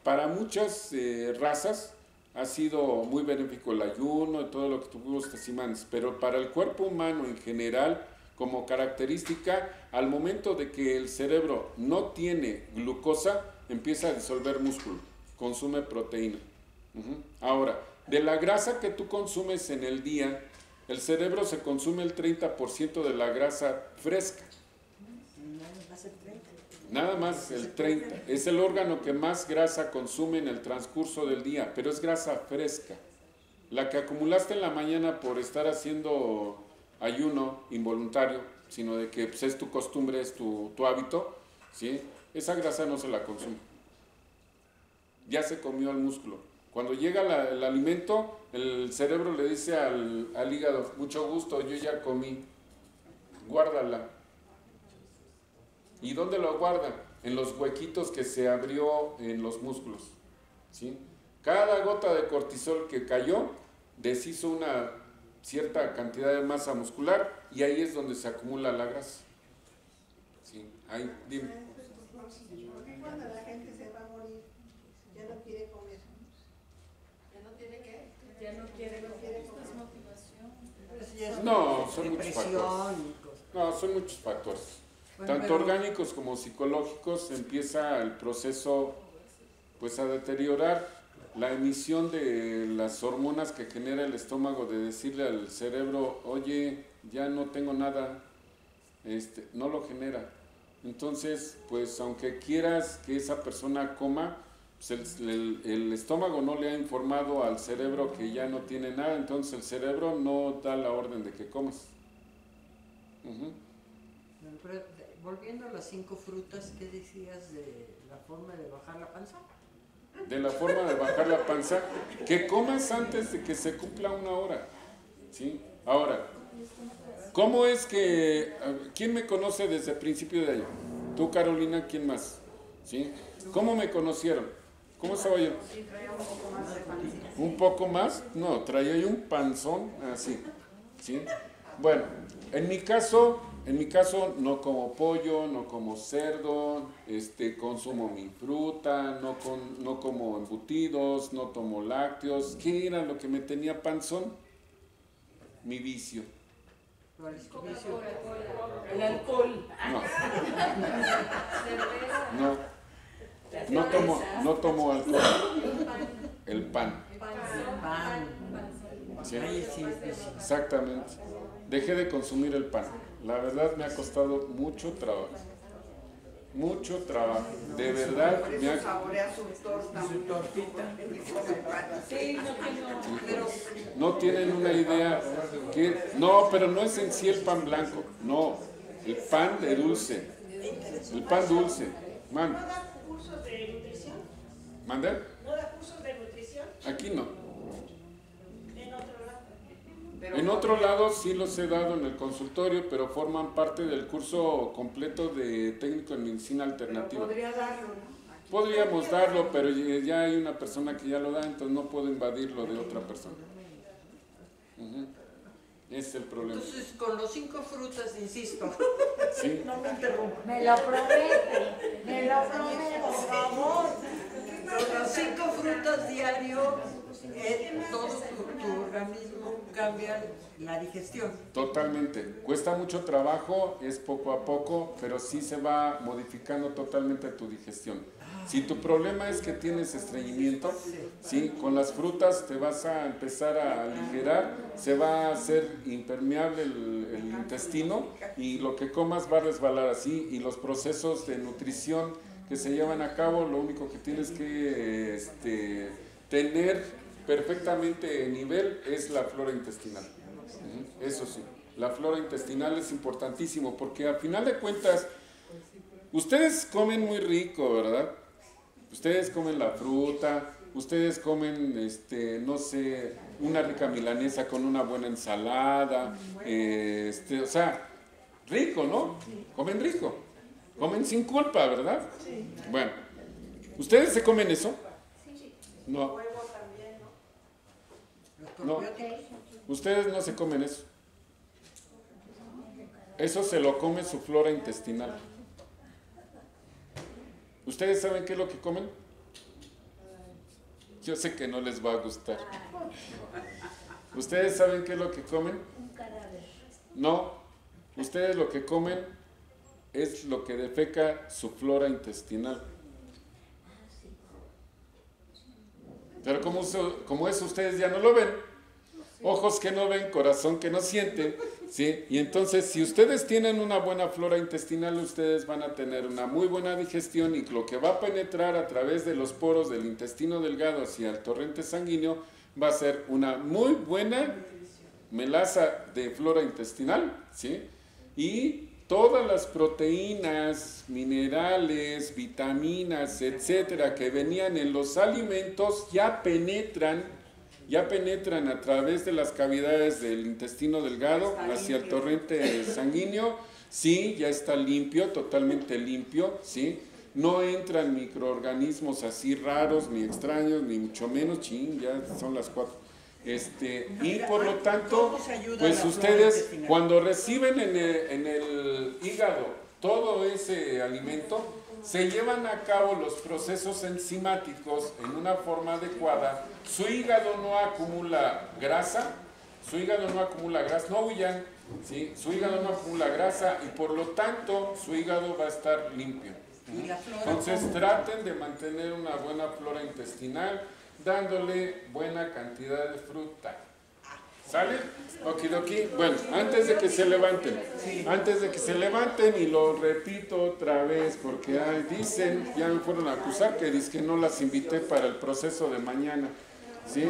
Speaker 1: para muchas razas ha sido muy benéfico el ayuno y todo lo que tú gustes y mandes, pero para el cuerpo humano en general, como característica, al momento de que el cerebro no tiene glucosa, empieza a disolver músculo, consume proteína. Ahora, de la grasa que tú consumes en el día, el cerebro se consume el 30% de la grasa fresca. Nada más el 30%. Es el órgano que más grasa consume en el transcurso del día, pero es grasa fresca. La que acumulaste en la mañana por estar haciendo ayuno involuntario, sino de que pues, es tu costumbre, es tu hábito, ¿sí? Esa grasa no se la consume. Ya se comió el músculo. Cuando llega el alimento, el cerebro le dice al hígado, mucho gusto, yo ya comí, guárdala. ¿Y dónde lo guarda? En los huequitos que se abrió en los músculos, ¿sí? Cada gota de cortisol que cayó deshizo una cierta cantidad de masa muscular y ahí es donde se acumula la grasa. Sí, ahí, dime.
Speaker 5: ¿Por qué cuando la gente se va a morir ya no quiere comer?
Speaker 10: ¿Ya no tiene qué?
Speaker 6: Ya no quiere comer.
Speaker 1: No, son muchos factores. No, son muchos factores. Tanto orgánicos como psicológicos, empieza el proceso pues a deteriorar la emisión de las hormonas que genera el estómago, de decirle al cerebro, oye, ya no tengo nada, no lo genera. Entonces, pues aunque quieras que esa persona coma, pues el estómago no le ha informado al cerebro que ya no tiene nada, entonces el cerebro no da la orden de que comas.
Speaker 4: Pero, volviendo a las 5 frutas, ¿qué decías de la forma de bajar la panza?
Speaker 1: De la forma de bajar la panza, que comas antes de que se cumpla 1 hora. ¿Sí? Ahora, ¿cómo es que... ¿Quién me conoce desde el principio de año? Tú, Carolina, ¿quién más? ¿Sí? ¿Cómo me conocieron? ¿Cómo estaba yo?
Speaker 2: Sí, traía un poco más de pancita.
Speaker 1: ¿Un poco más? No, traía yo un panzón así. ¿Sí? Bueno, en mi caso no como pollo, no como cerdo, consumo mi fruta, no como embutidos, no tomo lácteos. ¿Qué era lo que me tenía panzón? Mi vicio.
Speaker 4: ¿Cuál es tu vicio?
Speaker 11: El alcohol.
Speaker 1: No tomo alcohol. El pan. ¿Sí? Exactamente. Dejé de consumir el pan. La verdad me ha costado mucho trabajo. Mucho trabajo. De verdad
Speaker 2: Por
Speaker 1: me
Speaker 2: eso
Speaker 1: ha...
Speaker 2: saborea su torta.
Speaker 9: Su tortita.
Speaker 11: Sí,
Speaker 1: Pero no tienen una idea que... No, pero no es en sí el pan blanco. No, el pan de dulce. El pan dulce. Man.
Speaker 5: ¿No da cursos de nutrición?
Speaker 1: ¿Mande?
Speaker 5: ¿No da cursos de nutrición?
Speaker 1: Aquí no.
Speaker 5: En otro lado.
Speaker 1: En otro lado sí los he dado en el consultorio, pero forman parte del curso completo de técnico en medicina alternativa.
Speaker 2: Podría darlo, ¿no?
Speaker 1: Podríamos darlo, pero ya hay una persona que ya lo da, entonces no puedo invadirlo de otra persona. Ese es el problema.
Speaker 4: Entonces, con los 5 frutas, insisto.
Speaker 1: ¿Sí?
Speaker 4: No me interrumpa.
Speaker 6: Me lo promete, por favor.
Speaker 4: Con las 5 frutas diario, todo tu organismo cambia la digestión.
Speaker 1: Totalmente. Cuesta mucho trabajo, es poco a poco, pero sí se va modificando totalmente tu digestión. Si tu problema es que tienes estreñimiento, ¿sí? Con las frutas te vas a empezar a aligerar, se va a hacer impermeable el intestino y lo que comas va a resbalar así, y los procesos de nutrición que se llevan a cabo, lo único que tienes que tener perfectamente nivel es la flora intestinal. Eso sí, la flora intestinal es importantísimo porque a final de cuentas ustedes comen muy rico, ¿verdad? Ustedes comen la fruta, ustedes comen, no sé, una rica milanesa con una buena ensalada, o sea, rico, ¿no? Comen rico, comen sin culpa, ¿verdad? Bueno, ¿ustedes se comen eso? No. No, ustedes no se comen eso. Eso se lo come su flora intestinal. ¿Ustedes saben qué es lo que comen? Yo sé que no les va a gustar. ¿Ustedes saben qué es lo que comen? No. Ustedes lo que comen es lo que defeca su flora intestinal. Pero como eso ustedes ya no lo ven, ojos que no ven, corazón que no sienten, ¿sí? Y entonces si ustedes tienen una buena flora intestinal, ustedes van a tener una muy buena digestión, y lo que va a penetrar a través de los poros del intestino delgado hacia el torrente sanguíneo va a ser una muy buena melaza de flora intestinal, ¿sí? Y todas las proteínas, minerales, vitaminas, etcétera, que venían en los alimentos ya penetran a través de las cavidades del intestino delgado hacia el torrente sanguíneo. Sí, ya está limpio, totalmente limpio, ¿sí? No entran microorganismos así raros, ni extraños, ni mucho menos, ya son las 4. Y por lo tanto, pues ustedes cuando reciben en el hígado todo ese alimento, se llevan a cabo los procesos enzimáticos en una forma adecuada, su hígado no acumula grasa, no huyan, ¿sí? Su hígado no acumula grasa y por lo tanto su hígado va a estar limpio. Entonces traten de mantener una buena flora intestinal, dándole buena cantidad de fruta. ¿Sale? Okidoki. Bueno, antes de que se levanten, y lo repito otra vez, porque dicen, ya me fueron a acusar que dice que no las invité para el proceso de mañana. ¿Sí?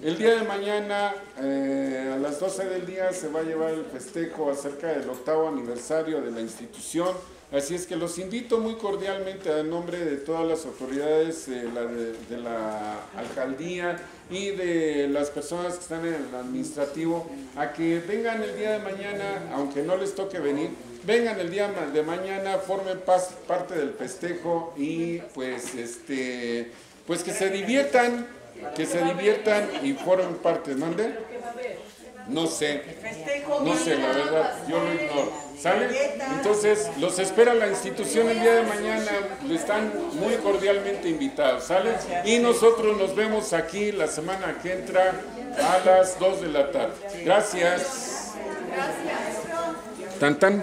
Speaker 1: El día de mañana, a las 12 del día, se va a llevar el festejo acerca del 8º aniversario de la institución. Así es que los invito muy cordialmente a nombre de todas las autoridades de la alcaldía y de las personas que están en el administrativo a que vengan el día de mañana, aunque no les toque venir, vengan el día de mañana, formen parte del festejo y pues que se diviertan y formen parte. ¿Mande? No sé, la verdad, yo lo ignoro. ¿Sale? Entonces, los espera la institución el día de mañana, están muy cordialmente invitados, ¿sale? Y nosotros nos vemos aquí la semana que entra a las 2 de la tarde. Gracias. Tan tan.